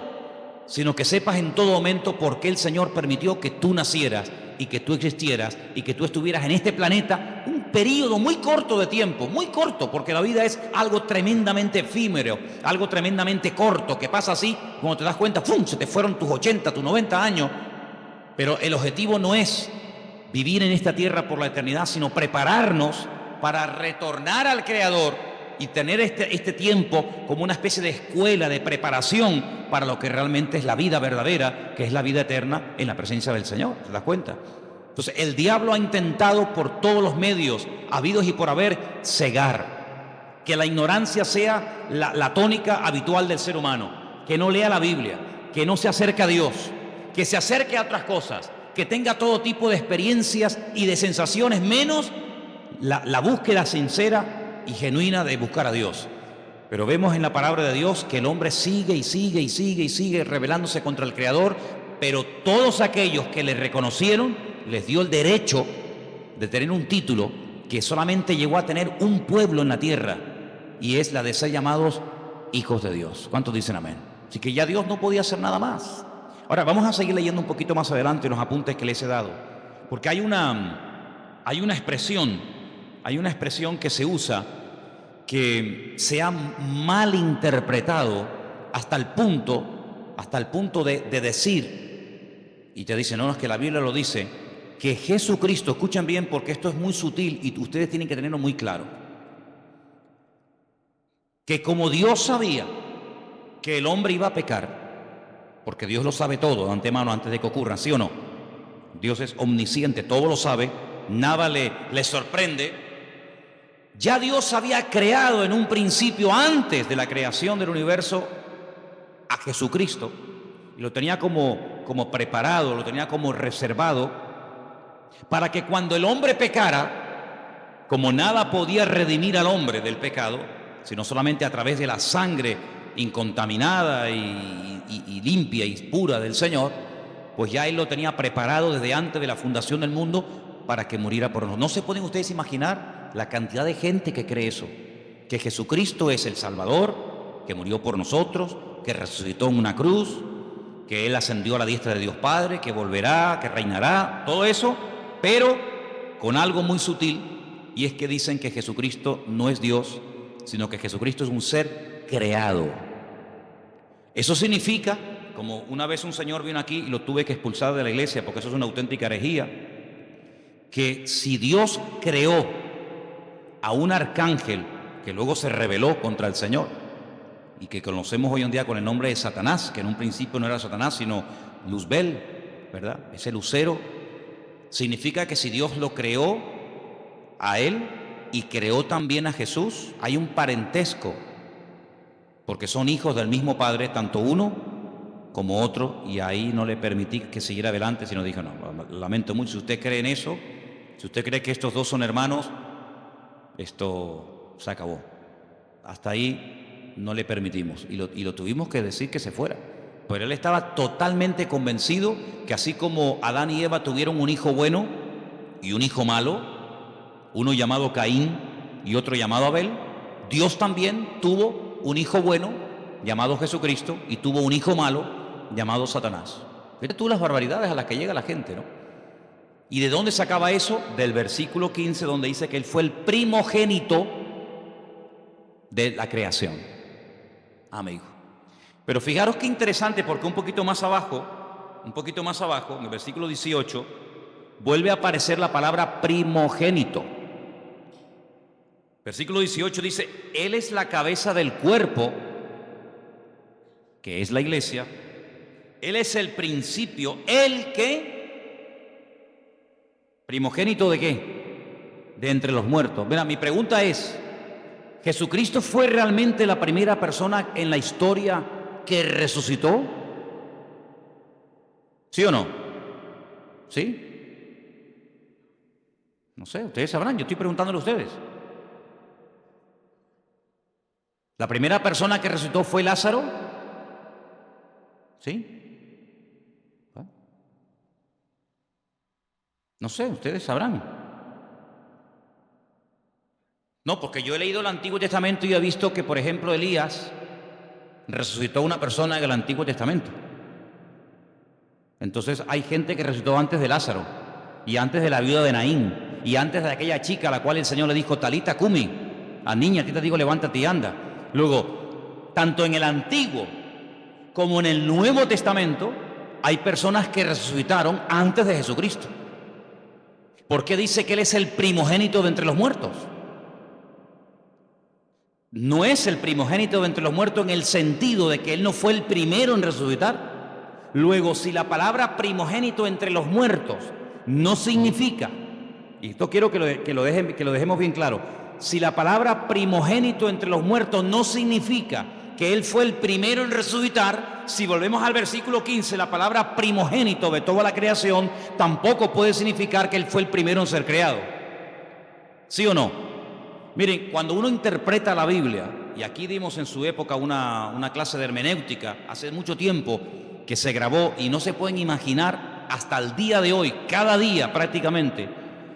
sino que sepas en todo momento por qué el Señor permitió que tú nacieras y que tú existieras y que tú estuvieras en este planeta un periodo muy corto de tiempo, muy corto, porque la vida es algo tremendamente efímero, algo tremendamente corto, que pasa así, cuando te das cuenta, ¡fum!, se te fueron tus 80, tus 90 años. Pero el objetivo no es vivir en esta tierra por la eternidad, sino prepararnos para retornar al Creador y tener este tiempo como una especie de escuela de preparación para lo que realmente es la vida verdadera, que es la vida eterna en la presencia del Señor. ¿Te das cuenta? Entonces el diablo ha intentado por todos los medios habidos y por haber cegar, que la ignorancia sea la tónica habitual del ser humano, que no lea la Biblia, que no se acerque a Dios, que se acerque a otras cosas, que tenga todo tipo de experiencias y de sensaciones, menos la búsqueda sincera y genuina de buscar a Dios. Pero vemos en la palabra de Dios que el hombre sigue y sigue rebelándose contra el Creador, pero todos aquellos que le reconocieron les dio el derecho de tener un título que solamente llegó a tener un pueblo en la tierra, y es la de ser llamados hijos de Dios. ¿Cuántos dicen amén? Así que ya Dios no podía hacer nada más. Ahora vamos a seguir leyendo un poquito más adelante los apuntes que les he dado, porque hay una expresión que se usa que se ha malinterpretado hasta el punto de decir, y te dicen, no, es que la Biblia lo dice, que Jesucristo, escuchen bien porque esto es muy sutil y ustedes tienen que tenerlo muy claro, que como Dios sabía que el hombre iba a pecar, porque Dios lo sabe todo de antemano antes de que ocurra, ¿sí o no? Dios es omnisciente, todo lo sabe, nada le sorprende. Ya Dios había creado en un principio, antes de la creación del universo, a Jesucristo, y lo tenía como preparado, lo tenía como reservado, para que cuando el hombre pecara, como nada podía redimir al hombre del pecado, sino solamente a través de la sangre incontaminada y limpia y pura del Señor, pues ya Él lo tenía preparado desde antes de la fundación del mundo para que muriera por nosotros. ¿No se pueden ustedes imaginar la cantidad de gente que cree eso? Que Jesucristo es el Salvador, que murió por nosotros, que resucitó en una cruz, que Él ascendió a la diestra de Dios Padre, que volverá, que reinará, todo eso, pero con algo muy sutil, y es que dicen que Jesucristo no es Dios, sino que Jesucristo es un ser creado. Eso significa, como una vez un señor vino aquí y lo tuve que expulsar de la iglesia porque eso es una auténtica herejía, que si Dios creó a un arcángel que luego se rebeló contra el Señor y que conocemos hoy en día con el nombre de Satanás, que en un principio no era Satanás sino Luzbel, ¿verdad? Ese lucero, significa que si Dios lo creó a él y creó también a Jesús, hay un parentesco, porque son hijos del mismo Padre, tanto uno como otro, y ahí no le permití que siguiera adelante, sino dijo, no, lamento mucho, si usted cree en eso, si usted cree que estos dos son hermanos, esto se acabó. Hasta ahí no le permitimos, y lo tuvimos que decir que se fuera. Pero él estaba totalmente convencido que así como Adán y Eva tuvieron un hijo bueno y un hijo malo, uno llamado Caín y otro llamado Abel, Dios también tuvo un hijo bueno llamado Jesucristo y tuvo un hijo malo llamado Satanás. Fíjate tú las barbaridades a las que llega la gente, ¿no? ¿Y de dónde sacaba eso? Del versículo 15, donde dice que él fue el primogénito de la creación. Amigo. Pero fijaros qué interesante, porque un poquito más abajo, en el versículo 18, vuelve a aparecer la palabra primogénito. Versículo 18 dice, Él es la cabeza del cuerpo, que es la iglesia. Él es el principio, ¿el qué? ¿Primogénito de qué? De entre los muertos. Mira, mi pregunta es, ¿Jesucristo fue realmente la primera persona en la historia que resucitó? ¿Sí o no? ¿Sí? No sé, ustedes sabrán, yo estoy preguntándole a ustedes. ¿La primera persona que resucitó fue Lázaro? ¿Sí? No sé, ustedes sabrán. No, porque yo he leído el Antiguo Testamento y he visto que, por ejemplo, Elías resucitó a una persona en el Antiguo Testamento. Entonces hay gente que resucitó antes de Lázaro y antes de la viuda de Naín y antes de aquella chica a la cual el Señor le dijo, Talita Cumi, a niña, a ti te digo, levántate y anda. Luego, tanto en el Antiguo como en el Nuevo Testamento hay personas que resucitaron antes de Jesucristo. ¿Por qué dice que Él es el primogénito de entre los muertos? No es el primogénito de entre los muertos en el sentido de que Él no fue el primero en resucitar. Luego, si la palabra primogénito entre los muertos no significa, y esto quiero que lo dejemos bien claro, si la palabra primogénito entre los muertos no significa que Él fue el primero en resucitar, si volvemos al versículo 15, la palabra primogénito de toda la creación tampoco puede significar que Él fue el primero en ser creado. ¿Sí o no? Miren, cuando uno interpreta la Biblia, y aquí dimos en su época una clase de hermenéutica, hace mucho tiempo que se grabó y no se pueden imaginar hasta el día de hoy, cada día prácticamente,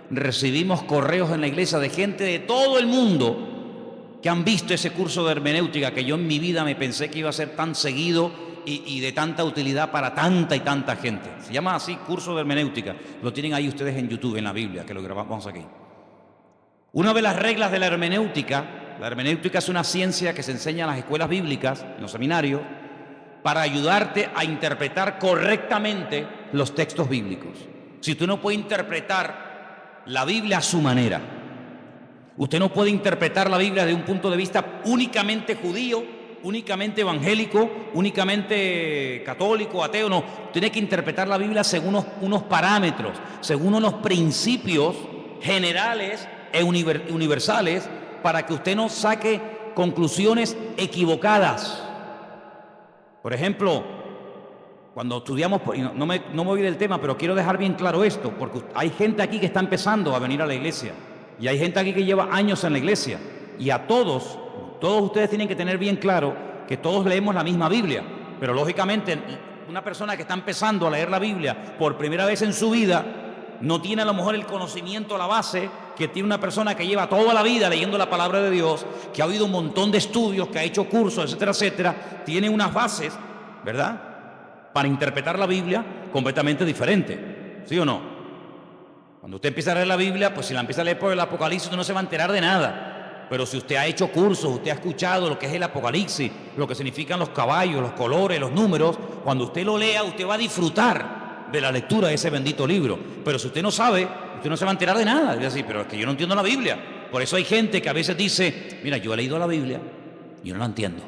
recibimos correos en la iglesia de gente de todo el mundo que han visto ese curso de hermenéutica que yo en mi vida me pensé que iba a ser tan seguido y de tanta utilidad para tanta y tanta gente. Se llama así, curso de hermenéutica. Lo tienen ahí ustedes en YouTube, en la Biblia, que lo grabamos aquí. Una de las reglas de la hermenéutica es una ciencia que se enseña en las escuelas bíblicas, en los seminarios, para ayudarte a interpretar correctamente los textos bíblicos. Si tú no puedes interpretar la Biblia a su manera, usted no puede interpretar la Biblia desde un punto de vista únicamente judío, únicamente evangélico, únicamente católico, ateo, no. Tiene que interpretar la Biblia según unos parámetros, según unos principios generales e universales, para que usted no saque conclusiones equivocadas. Por ejemplo, cuando estudiamos, no me voy del tema, pero quiero dejar bien claro esto, porque hay gente aquí que está empezando a venir a la iglesia, y hay gente aquí que lleva años en la iglesia, y a todos todos ustedes tienen que tener bien claro que todos leemos la misma Biblia, pero lógicamente una persona que está empezando a leer la Biblia por primera vez en su vida no tiene a lo mejor el conocimiento, la base que tiene una persona que lleva toda la vida leyendo la palabra de Dios, que ha oído un montón de estudios, que ha hecho cursos, etcétera, etcétera. Tiene unas bases, ¿verdad?, para interpretar la Biblia completamente diferentes, ¿sí o no? Cuando usted empieza a leer la Biblia, pues si la empieza a leer por el Apocalipsis, usted no se va a enterar de nada. Pero si usted ha hecho cursos, usted ha escuchado lo que es el Apocalipsis, lo que significan los caballos, los colores, los números, cuando usted lo lea, usted va a disfrutar de la lectura de ese bendito libro. Pero si usted no sabe, usted no se va a enterar de nada. Es decir, pero es que yo no entiendo la Biblia. Por eso hay gente que a veces dice, mira, yo he leído la Biblia y yo no la entiendo.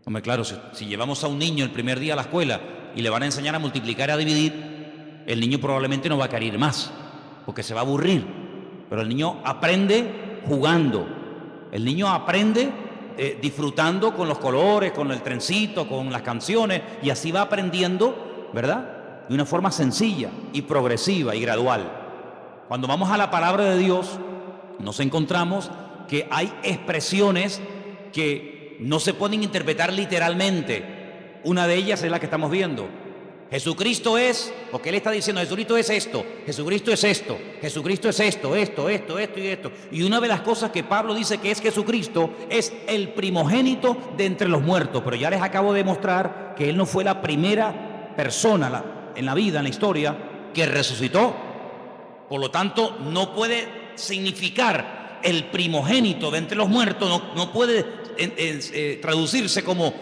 Hombre, claro, si llevamos a un niño el primer día a la escuela y le van a enseñar a multiplicar y a dividir, el niño probablemente no va a querer ir más, porque se va a aburrir. Pero el niño aprende jugando. El niño aprende disfrutando con los colores, con el trencito, con las canciones, y así va aprendiendo, ¿verdad?, de una forma sencilla y progresiva y gradual. Cuando vamos a la palabra de Dios, nos encontramos que hay expresiones que no se pueden interpretar literalmente. Una de ellas es la que estamos viendo. Jesucristo es, porque Él está diciendo, Jesucristo es esto, Jesucristo es esto, Jesucristo es esto y esto. Y una de las cosas que Pablo dice que es Jesucristo es el primogénito de entre los muertos. Pero ya les acabo de mostrar que Él no fue la primera persona en la vida, en la historia, que resucitó. Por lo tanto, no puede significar el primogénito de entre los muertos, no puede traducirse como,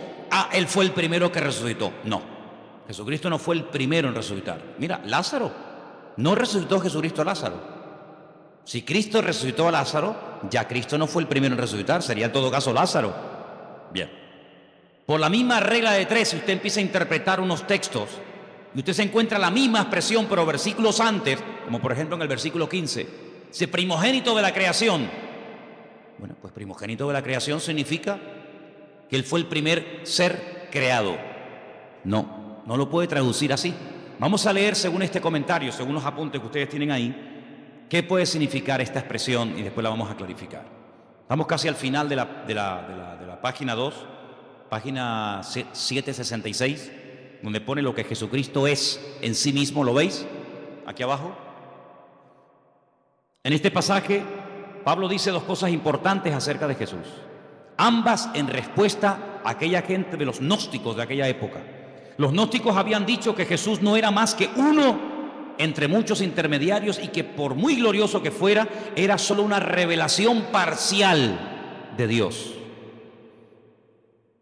Él fue el primero que resucitó. No, Jesucristo no fue el primero en resucitar. Mira, Lázaro, no resucitó Jesucristo a Lázaro. Si Cristo resucitó a Lázaro, ya Cristo no fue el primero en resucitar, sería en todo caso Lázaro. Bien, por la misma regla de tres, si usted empieza a interpretar unos textos y usted se encuentra la misma expresión, pero versículos antes, como por ejemplo en el versículo 15, dice primogénito de la creación. Bueno, pues primogénito de la creación significa que Él fue el primer ser creado. No lo puede traducir así. Vamos a leer según este comentario, según los apuntes que ustedes tienen ahí, qué puede significar esta expresión y después la vamos a clarificar. Estamos casi al final de la página 2, página 766, donde pone lo que Jesucristo es en sí mismo. ¿Lo veis? Aquí abajo. En este pasaje, Pablo dice dos cosas importantes acerca de Jesús. Ambas en respuesta a aquella gente de los gnósticos de aquella época. Los gnósticos habían dicho que Jesús no era más que uno entre muchos intermediarios y que por muy glorioso que fuera, era solo una revelación parcial de Dios.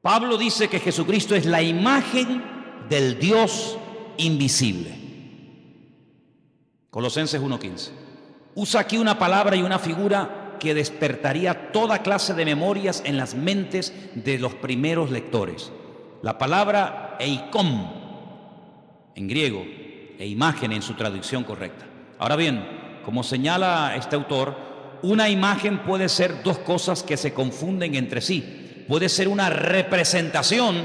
Pablo dice que Jesucristo es la imagen del Dios invisible. Colosenses 1:15. Usa aquí una palabra y una figura que despertaría toda clase de memorias en las mentes de los primeros lectores. La palabra eikon en griego e imagen en su traducción correcta. Ahora bien, como señala este autor, una imagen puede ser dos cosas que se confunden entre sí. Puede ser una representación,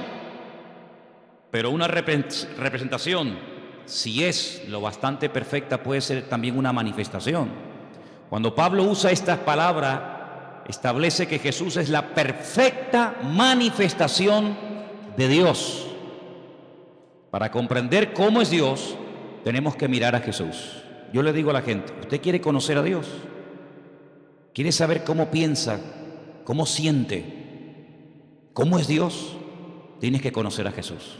pero una representación, si es lo bastante perfecta, puede ser también una manifestación. Cuando Pablo usa esta palabra, establece que Jesús es la perfecta manifestación de Dios. Para comprender cómo es Dios, tenemos que mirar a Jesús. Yo le digo a la gente, ¿usted quiere conocer a Dios? ¿Quiere saber cómo piensa, cómo siente, cómo es Dios? Tienes que conocer a Jesús.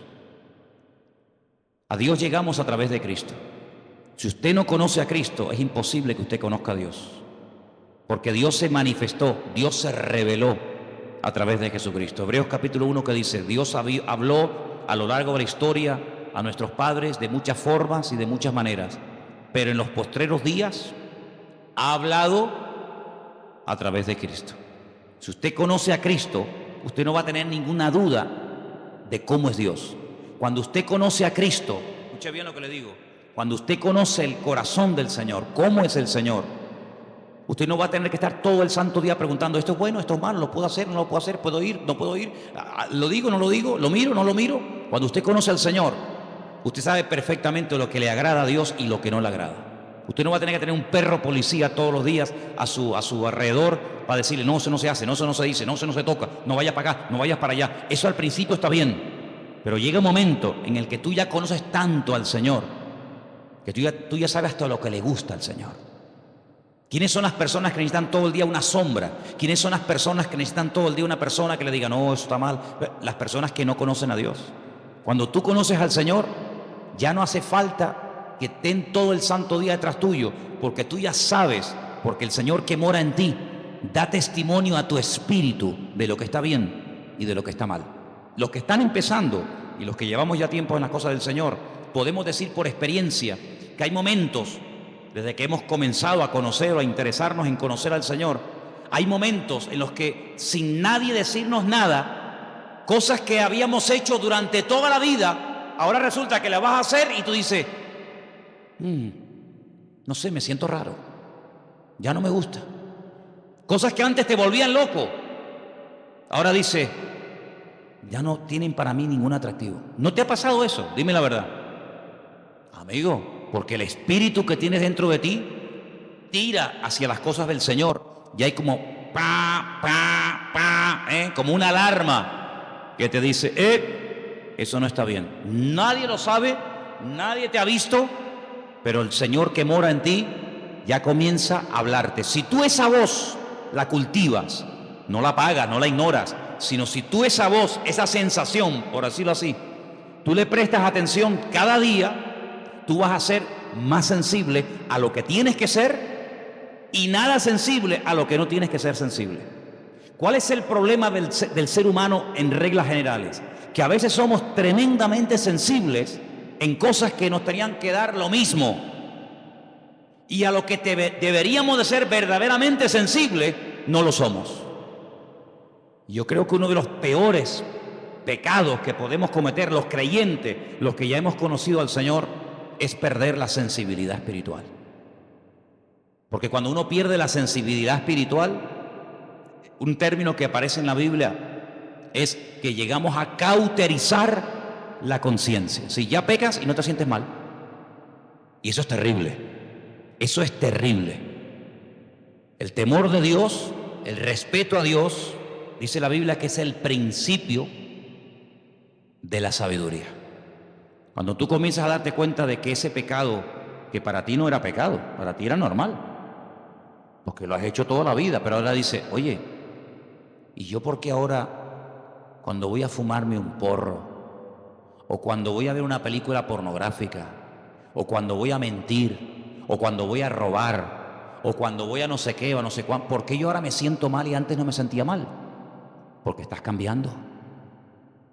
A Dios llegamos a través de Cristo. Si usted no conoce a Cristo, es imposible que usted conozca a Dios. Porque Dios se manifestó, Dios se reveló a través de Jesucristo. Hebreos capítulo 1 que dice, Dios habló a lo largo de la historia a nuestros padres de muchas formas y de muchas maneras, pero en los postreros días ha hablado a través de Cristo. Si usted conoce a Cristo, usted no va a tener ninguna duda de cómo es Dios. Cuando usted conoce a Cristo, escuche bien lo que le digo, cuando usted conoce el corazón del Señor, cómo es el Señor, usted no va a tener que estar todo el santo día preguntando, esto es bueno, esto es malo, lo puedo hacer, no lo puedo hacer, puedo ir, no puedo ir, lo digo, no lo digo, lo miro, no lo miro. Cuando usted conoce al Señor, usted sabe perfectamente lo que le agrada a Dios y lo que no le agrada. Usted no va a tener que tener un perro policía todos los días a su alrededor para decirle, no, eso no se hace, no, eso no se dice, no, eso no se toca, no vayas para acá, no vayas para allá. Eso al principio está bien, pero llega un momento en el que tú ya conoces tanto al Señor, que tú ya sabes hasta lo que le gusta al Señor. ¿Quiénes son las personas que necesitan todo el día una sombra? ¿Quiénes son las personas que necesitan todo el día una persona que le diga, no, eso está mal? Las personas que no conocen a Dios. Cuando tú conoces al Señor, ya no hace falta que estén todo el santo día detrás tuyo, porque tú ya sabes, porque el Señor que mora en ti da testimonio a tu espíritu de lo que está bien y de lo que está mal. Los que están empezando y los que llevamos ya tiempo en las cosas del Señor, podemos decir por experiencia que hay momentos, desde que hemos comenzado a conocer o a interesarnos en conocer al Señor, hay momentos en los que sin nadie decirnos nada, cosas que habíamos hecho durante toda la vida, ahora resulta que las vas a hacer y tú dices, no sé, me siento raro, ya no me gusta. Cosas que antes te volvían loco, ahora dice, ya no tienen para mí ningún atractivo. ¿No te ha pasado eso? Dime la verdad. Amigo, porque el espíritu que tienes dentro de ti tira hacia las cosas del Señor y hay como como una alarma que te dice, eso no está bien. Nadie lo sabe, nadie te ha visto, pero el Señor que mora en ti ya comienza a hablarte. Si tú esa voz la cultivas, no la apagas, no la ignoras, sino si tú esa voz, esa sensación, por decirlo así, tú le prestas atención cada día, tú vas a ser más sensible a lo que tienes que ser y nada sensible a lo que no tienes que ser sensible. ¿Cuál es el problema del ser humano en reglas generales? Que a veces somos tremendamente sensibles en cosas que nos tenían que dar lo mismo. Y a lo que deberíamos de ser verdaderamente sensibles, no lo somos. Yo creo que uno de los peores pecados que podemos cometer los creyentes, los que ya hemos conocido al Señor, es perder la sensibilidad espiritual. Porque cuando uno pierde la sensibilidad espiritual, un término que aparece en la Biblia es que llegamos a cauterizar la conciencia. Si ya pecas y no te sientes mal. Y eso es terrible. Eso es terrible. El temor de Dios, el respeto a Dios, dice la Biblia que es el principio de la sabiduría. Cuando tú comienzas a darte cuenta de que ese pecado, que para ti no era pecado, para ti era normal, porque lo has hecho toda la vida, pero ahora dice, oye, ¿y yo por qué ahora, cuando voy a fumarme un porro, o cuando voy a ver una película pornográfica, o cuando voy a mentir, o cuando voy a robar, o cuando voy a no sé qué, o no sé cuánto, ¿por qué yo ahora me siento mal y antes no me sentía mal? Porque estás cambiando.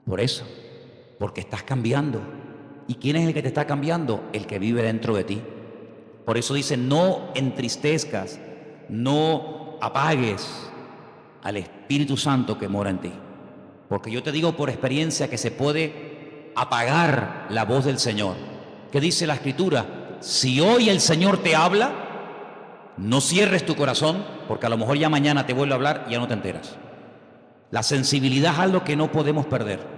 Por eso, porque estás cambiando. ¿Y quién es el que te está cambiando? El que vive dentro de ti. Por eso dice, no entristezcas, no apagues al Espíritu Santo que mora en ti. Porque yo te digo por experiencia que se puede apagar la voz del Señor. ¿Qué dice la Escritura? Si hoy el Señor te habla, no cierres tu corazón, porque a lo mejor ya mañana te vuelve a hablar y ya no te enteras. La sensibilidad es algo que no podemos perder.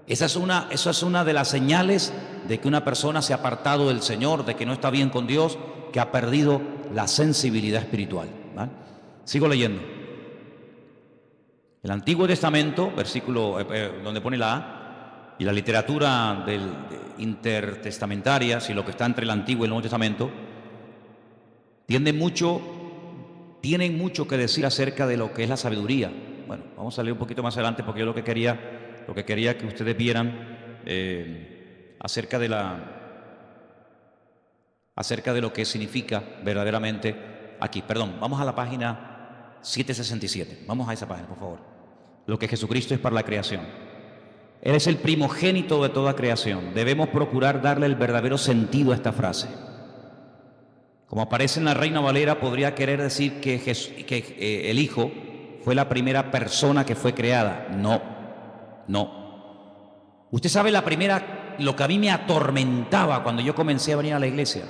Esa es una de las señales de que una persona se ha apartado del Señor, de que no está bien con Dios, que ha perdido la sensibilidad espiritual. ¿Vale? Sigo leyendo. El Antiguo Testamento, versículo donde pone la A, y la literatura intertestamentaria, si lo que está entre el Antiguo y el Nuevo Testamento, tienen mucho que decir acerca de lo que es la sabiduría. Bueno, vamos a leer un poquito más adelante porque yo lo que quería que ustedes vieran acerca de lo que significa verdaderamente aquí. Perdón, vamos a la página 767. Vamos a esa página, por favor. Lo que Jesucristo es para la creación. Él es el primogénito de toda creación. Debemos procurar darle el verdadero sentido a esta frase. Como aparece en la Reina Valera, podría querer decir que el Hijo fue la primera persona que fue creada. No. Usted sabe lo que a mí me atormentaba cuando yo comencé a venir a la iglesia.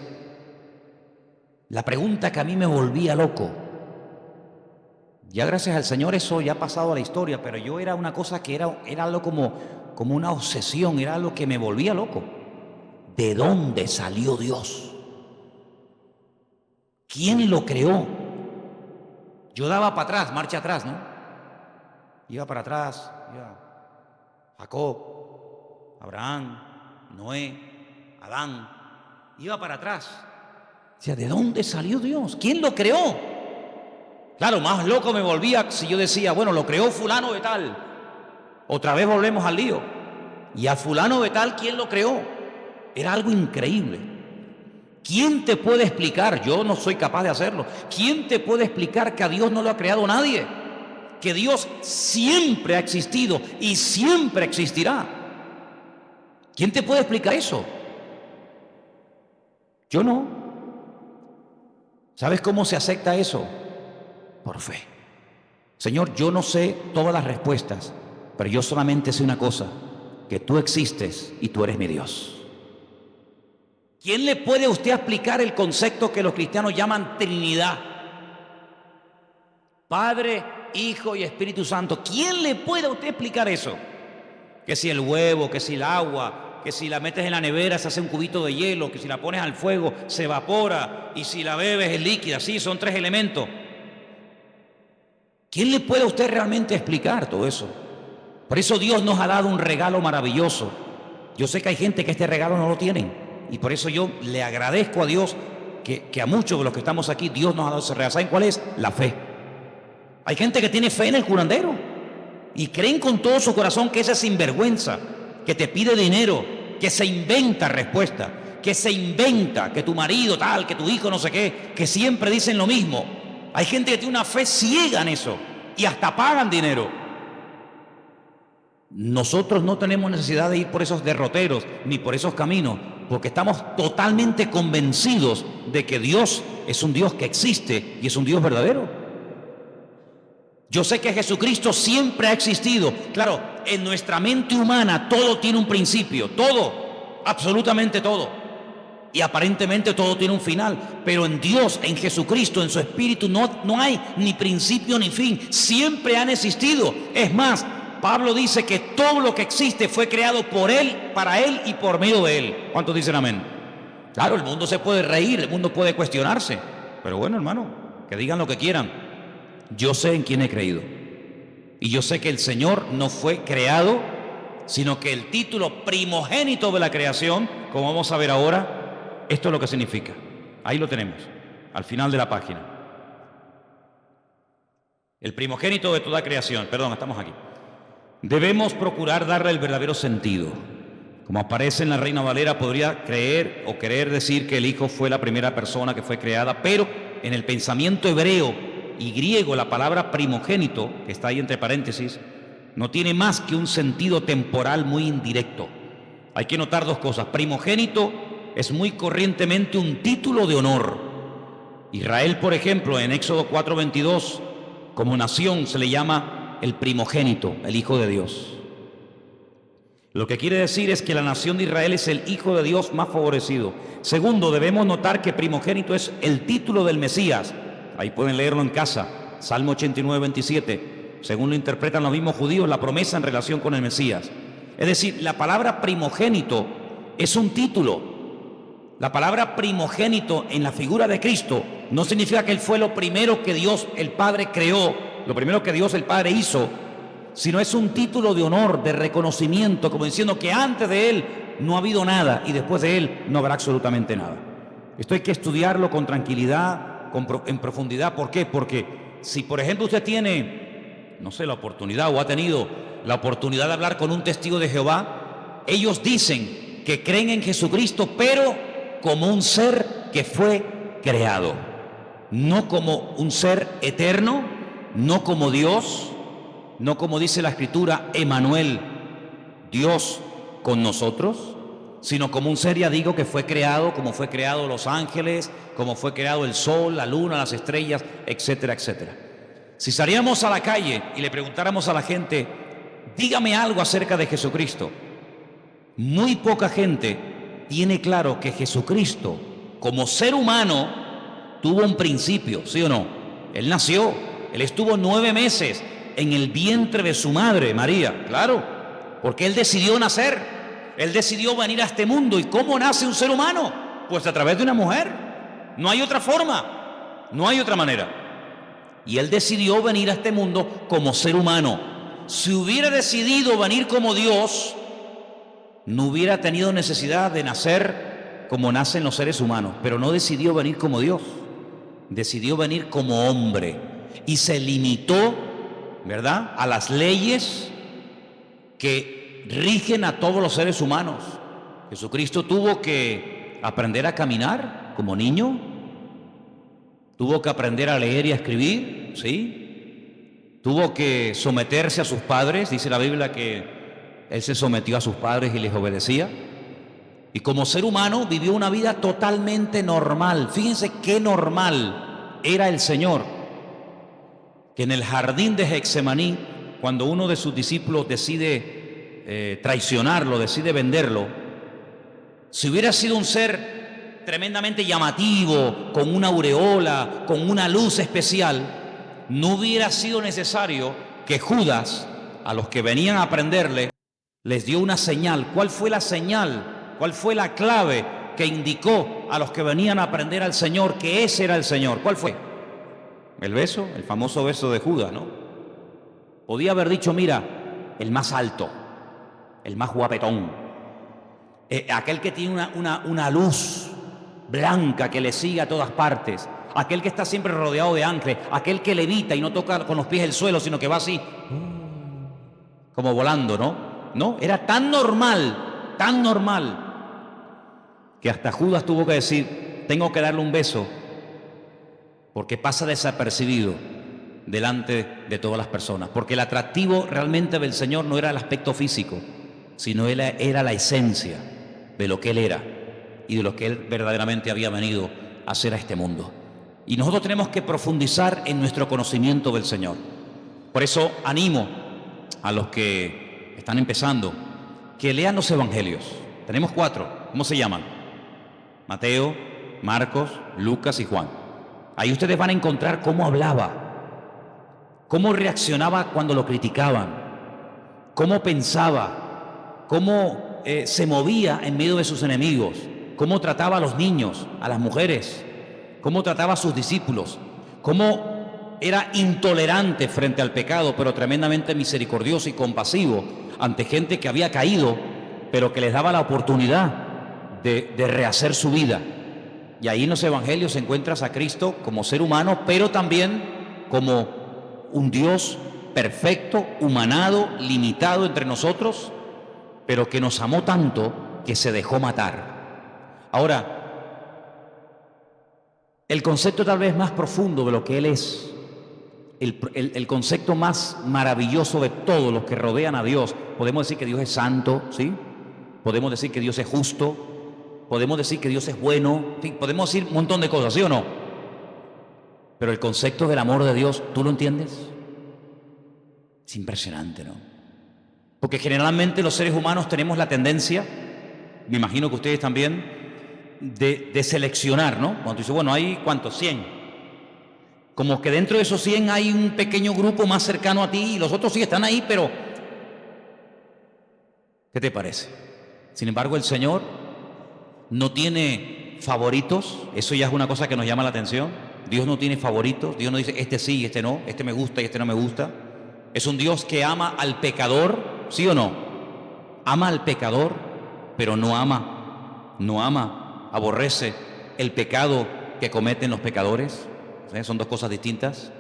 La pregunta que a mí me volvía loco. Ya gracias al Señor eso ya ha pasado a la historia, pero yo era una cosa que era algo como una obsesión, era algo que me volvía loco. ¿De dónde salió Dios? ¿Quién lo creó? Yo daba para atrás, marcha atrás, ¿no? Iba para atrás, iba Jacob, Abraham, Noé, Adán, iba para atrás. O sea, ¿de dónde salió Dios? ¿Quién lo creó? Claro, más loco me volvía si yo decía, bueno, lo creó fulano de tal. Otra vez volvemos al lío. Y a fulano de tal, ¿quién lo creó? Era algo increíble. ¿Quién te puede explicar? Yo no soy capaz de hacerlo. ¿Quién te puede explicar que a Dios no lo ha creado nadie? Que Dios siempre ha existido y siempre existirá. ¿Quién te puede explicar eso? Yo no. ¿Sabes cómo se acepta eso? Por fe. Señor, yo no sé todas las respuestas, pero yo solamente sé una cosa, que tú existes y tú eres mi Dios. ¿Quién le puede a usted explicar el concepto que los cristianos llaman Trinidad? Padre, Hijo y Espíritu Santo. ¿Quién le puede a usted explicar eso? Que si el huevo, que si el agua, que si la metes en la nevera se hace un cubito de hielo, que si la pones al fuego se evapora y si la bebes es líquida. Sí, son 3 elementos. ¿Quién le puede a usted realmente explicar todo eso? Por eso Dios nos ha dado un regalo maravilloso. Yo sé que hay gente que este regalo no lo tienen. Y por eso yo le agradezco a Dios que a muchos de los que estamos aquí, Dios nos ha dado ese regalo. ¿Saben cuál es? La fe. Hay gente que tiene fe en el curandero y creen con todo su corazón que ese sinvergüenza, que te pide dinero, que se inventa respuesta, que se inventa que tu marido tal, que tu hijo no sé qué, que siempre dicen lo mismo. Hay gente que tiene una fe ciega en eso y hasta pagan dinero. Nosotros no tenemos necesidad de ir por esos derroteros ni por esos caminos, porque estamos totalmente convencidos de que Dios es un Dios que existe y es un Dios verdadero. Yo sé que Jesucristo siempre ha existido. Claro, en nuestra mente humana todo tiene un principio, todo, absolutamente todo. Y aparentemente todo tiene un final, pero en Dios, en Jesucristo, en su Espíritu no hay ni principio ni fin. Siempre han existido. Es más, Pablo dice que todo lo que existe fue creado por Él, para Él y por medio de Él. ¿Cuántos dicen amén? Claro, el mundo se puede reír, el mundo puede cuestionarse, pero bueno, hermano, que digan lo que quieran. Yo sé en quién he creído. Y yo sé que el Señor no fue creado, sino que el título primogénito de la creación, como vamos a ver ahora, esto es lo que significa. Ahí lo tenemos, al final de la página. El primogénito de toda creación. Perdón, estamos aquí. Debemos procurar darle el verdadero sentido. Como aparece en la Reina Valera, podría creer o querer decir que el Hijo fue la primera persona que fue creada, pero en el pensamiento hebreo y griego la palabra primogénito, que está ahí entre paréntesis, no tiene más que un sentido temporal muy indirecto. Hay que notar 2 cosas. Primogénito es muy corrientemente un título de honor. Israel, por ejemplo, en Éxodo 4:22, como nación se le llama el primogénito, el Hijo de Dios. Lo que quiere decir es que la nación de Israel es el Hijo de Dios más favorecido. Segundo, debemos notar que primogénito es el título del Mesías. Ahí pueden leerlo en casa, Salmo 89:27. Según lo interpretan los mismos judíos, la promesa en relación con el Mesías. Es decir, la palabra primogénito es un título. La palabra primogénito en la figura de Cristo no significa que Él fue lo primero que Dios el Padre creó, lo primero que Dios el Padre hizo, sino es un título de honor, de reconocimiento, como diciendo que antes de Él no ha habido nada y después de Él no habrá absolutamente nada. Esto hay que estudiarlo con tranquilidad, en profundidad. ¿Por qué? Porque si, por ejemplo, usted tiene, no sé, la oportunidad o ha tenido la oportunidad de hablar con un testigo de Jehová, ellos dicen que creen en Jesucristo, pero como un ser que fue creado, no como un ser eterno, no como Dios, no como dice la Escritura, Emmanuel, Dios con nosotros, sino como un ser, ya digo, que fue creado, como fue creado los ángeles, como fue creado el sol, la luna, las estrellas, etcétera, etcétera. Si saliéramos a la calle y le preguntáramos a la gente, dígame algo acerca de Jesucristo, muy poca gente tiene claro que Jesucristo, como ser humano, tuvo un principio, ¿sí o no? Él nació, Él estuvo 9 meses en el vientre de su madre, María, claro, porque Él decidió nacer. Él decidió venir a este mundo. ¿Y cómo nace un ser humano? Pues a través de una mujer. No hay otra forma. No hay otra manera. Y Él decidió venir a este mundo como ser humano. Si hubiera decidido venir como Dios, no hubiera tenido necesidad de nacer como nacen los seres humanos. Pero no decidió venir como Dios. Decidió venir como hombre. Y se limitó, ¿verdad?, a las leyes que rigen a todos los seres humanos. Jesucristo tuvo que aprender a caminar como niño, tuvo que aprender a leer y a escribir, ¿sí? Tuvo que someterse a sus padres, dice la Biblia que Él se sometió a sus padres y les obedecía. Y como ser humano vivió una vida totalmente normal. Fíjense qué normal era el Señor, que en el jardín de Getsemaní, cuando uno de sus discípulos decide traicionarlo, decide venderlo, si hubiera sido un ser tremendamente llamativo, con una aureola, con una luz especial, no hubiera sido necesario que Judas, a los que venían a prenderle, les dio una señal. ¿Cuál fue la señal? ¿Cuál fue la clave que indicó a los que venían a prender al Señor que ese era el Señor? ¿Cuál fue? El beso, el famoso beso de Judas, ¿no? Podía haber dicho, mira, el más alto, el más guapetón, aquel que tiene una luz blanca que le sigue a todas partes, aquel que está siempre rodeado de ángeles, aquel que levita y no toca con los pies el suelo, sino que va así, como volando, ¿no? No, era tan normal, que hasta Judas tuvo que decir, tengo que darle un beso, porque pasa desapercibido delante de todas las personas. Porque el atractivo realmente del Señor no era el aspecto físico, sino era la esencia de lo que Él era y de lo que Él verdaderamente había venido a hacer a este mundo. Y nosotros tenemos que profundizar en nuestro conocimiento del Señor. Por eso animo a los que están empezando que lean los evangelios. Tenemos 4. ¿Cómo se llaman? Mateo, Marcos, Lucas y Juan. Ahí ustedes van a encontrar cómo hablaba, cómo reaccionaba cuando lo criticaban, cómo pensaba, cómo se movía en medio de sus enemigos, cómo trataba a los niños, a las mujeres, cómo trataba a sus discípulos, cómo era intolerante frente al pecado, pero tremendamente misericordioso y compasivo ante gente que había caído, pero que les daba la oportunidad de rehacer su vida. Y ahí en los evangelios encuentras a Cristo como ser humano, pero también como un Dios perfecto, humanado, limitado entre nosotros, pero que nos amó tanto que se dejó matar. Ahora, el concepto tal vez más profundo de lo que Él es, el concepto más maravilloso de todos los que rodean a Dios, podemos decir que Dios es santo, ¿sí? Podemos decir que Dios es justo, podemos decir que Dios es bueno, ¿sí? Podemos decir un montón de cosas, ¿sí o no? Pero el concepto del amor de Dios, ¿tú lo entiendes? Es impresionante, ¿no? Porque generalmente los seres humanos tenemos la tendencia, me imagino que ustedes también, de seleccionar, ¿no? Cuando tú dices, bueno, hay ¿cuántos? 100. Como que dentro de esos 100 hay un pequeño grupo más cercano a ti y los otros sí están ahí, pero ¿qué te parece? Sin embargo, el Señor no tiene favoritos. Eso ya es una cosa que nos llama la atención. Dios no tiene favoritos. Dios no dice este sí y este no, este me gusta y este no me gusta. Es un Dios que ama al pecador, ¿sí o no? Ama al pecador, pero no ama, aborrece el pecado que cometen los pecadores. ¿Sí? Son dos cosas distintas.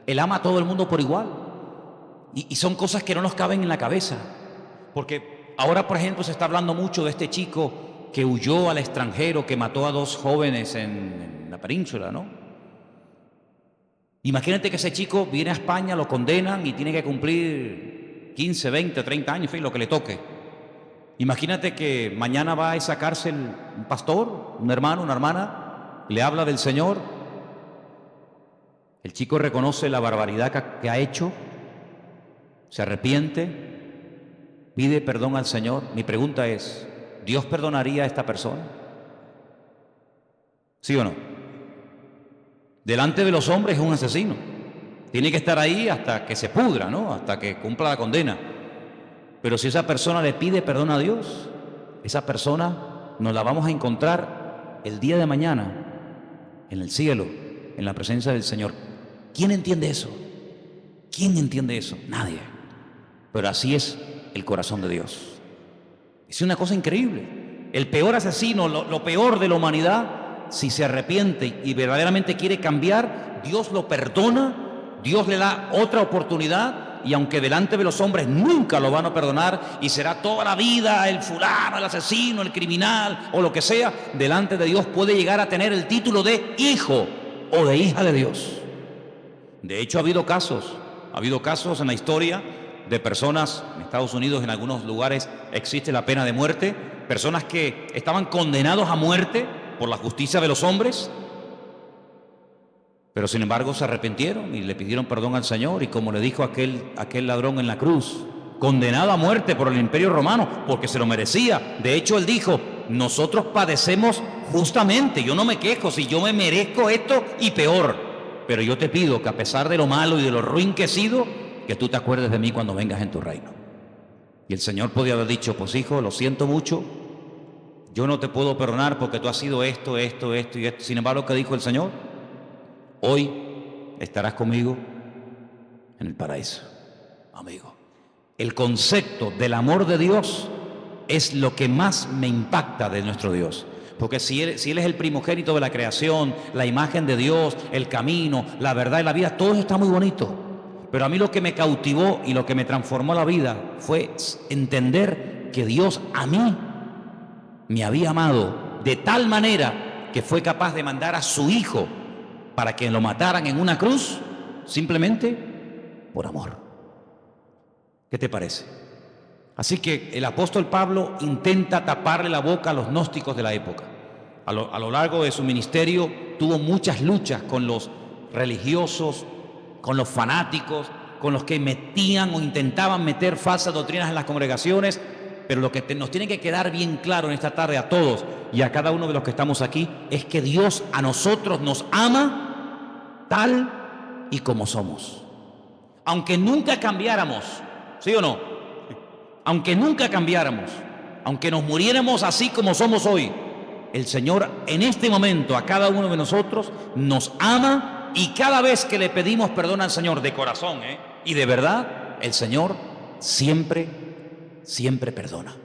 Él ama a todo el mundo por igual. Y son cosas que no nos caben en la cabeza. Porque ahora, por ejemplo, se está hablando mucho de este chico que huyó al extranjero, que mató a 2 jóvenes en la península, ¿no? Imagínate que ese chico viene a España, lo condenan y tiene que cumplir 15, 20, 30 años, en fin, lo que le toque. Imagínate que mañana va a esa cárcel un pastor, un hermano, una hermana, le habla del Señor. El chico reconoce la barbaridad que ha hecho, se arrepiente, pide perdón al Señor. Mi pregunta es, ¿Dios perdonaría a esta persona? ¿Sí o no? Delante de los hombres es un asesino. Tiene que estar ahí hasta que se pudra, ¿no? Hasta que cumpla la condena. Pero si esa persona le pide perdón a Dios, esa persona nos la vamos a encontrar el día de mañana en el cielo, en la presencia del Señor. ¿Quién entiende eso? ¿Quién entiende eso? Nadie. Pero así es el corazón de Dios. Es una cosa increíble. El peor asesino, lo peor de la humanidad, si se arrepiente y verdaderamente quiere cambiar, Dios lo perdona, Dios le da otra oportunidad, y aunque delante de los hombres nunca lo van a perdonar y será toda la vida el fulano, el asesino, el criminal o lo que sea, delante de Dios puede llegar a tener el título de hijo o de hija de Dios. De hecho, ha habido casos en la historia de personas, en Estados Unidos, en algunos lugares existe la pena de muerte, personas que estaban condenados a muerte por la justicia de los hombres, pero sin embargo se arrepintieron y le pidieron perdón al Señor, y como le dijo aquel ladrón en la cruz, condenado a muerte por el Imperio Romano, porque se lo merecía. De hecho, él dijo: nosotros padecemos justamente, yo no me quejo, si yo me merezco esto y peor, pero yo te pido que a pesar de lo malo y de lo ruin que he sido, que tú te acuerdes de mí cuando vengas en tu reino. Y el Señor podía haber dicho: pues hijo, lo siento mucho, yo no te puedo perdonar porque tú has sido esto y esto. Sin embargo, ¿qué dijo el Señor? Hoy estarás conmigo en el paraíso. Amigo, el concepto del amor de Dios es lo que más me impacta de nuestro Dios. Porque si él es el primogénito de la creación, la imagen de Dios, el camino, la verdad y la vida, todo eso está muy bonito. Pero a mí lo que me cautivó y lo que me transformó la vida fue entender que Dios a mí me había amado de tal manera que fue capaz de mandar a su Hijo para que lo mataran en una cruz, simplemente por amor. ¿Qué te parece? Así que el apóstol Pablo intenta taparle la boca a los gnósticos de la época. A lo largo de su ministerio tuvo muchas luchas con los religiosos, con los fanáticos, con los que metían o intentaban meter falsas doctrinas en las congregaciones. Pero lo que nos tiene que quedar bien claro en esta tarde a todos y a cada uno de los que estamos aquí es que Dios a nosotros nos ama tal y como somos. Aunque nunca cambiáramos, ¿sí o no? Aunque nunca cambiáramos, aunque nos muriéramos así como somos hoy, el Señor en este momento a cada uno de nosotros nos ama, y cada vez que le pedimos perdón al Señor de corazón y de verdad, el Señor siempre perdona.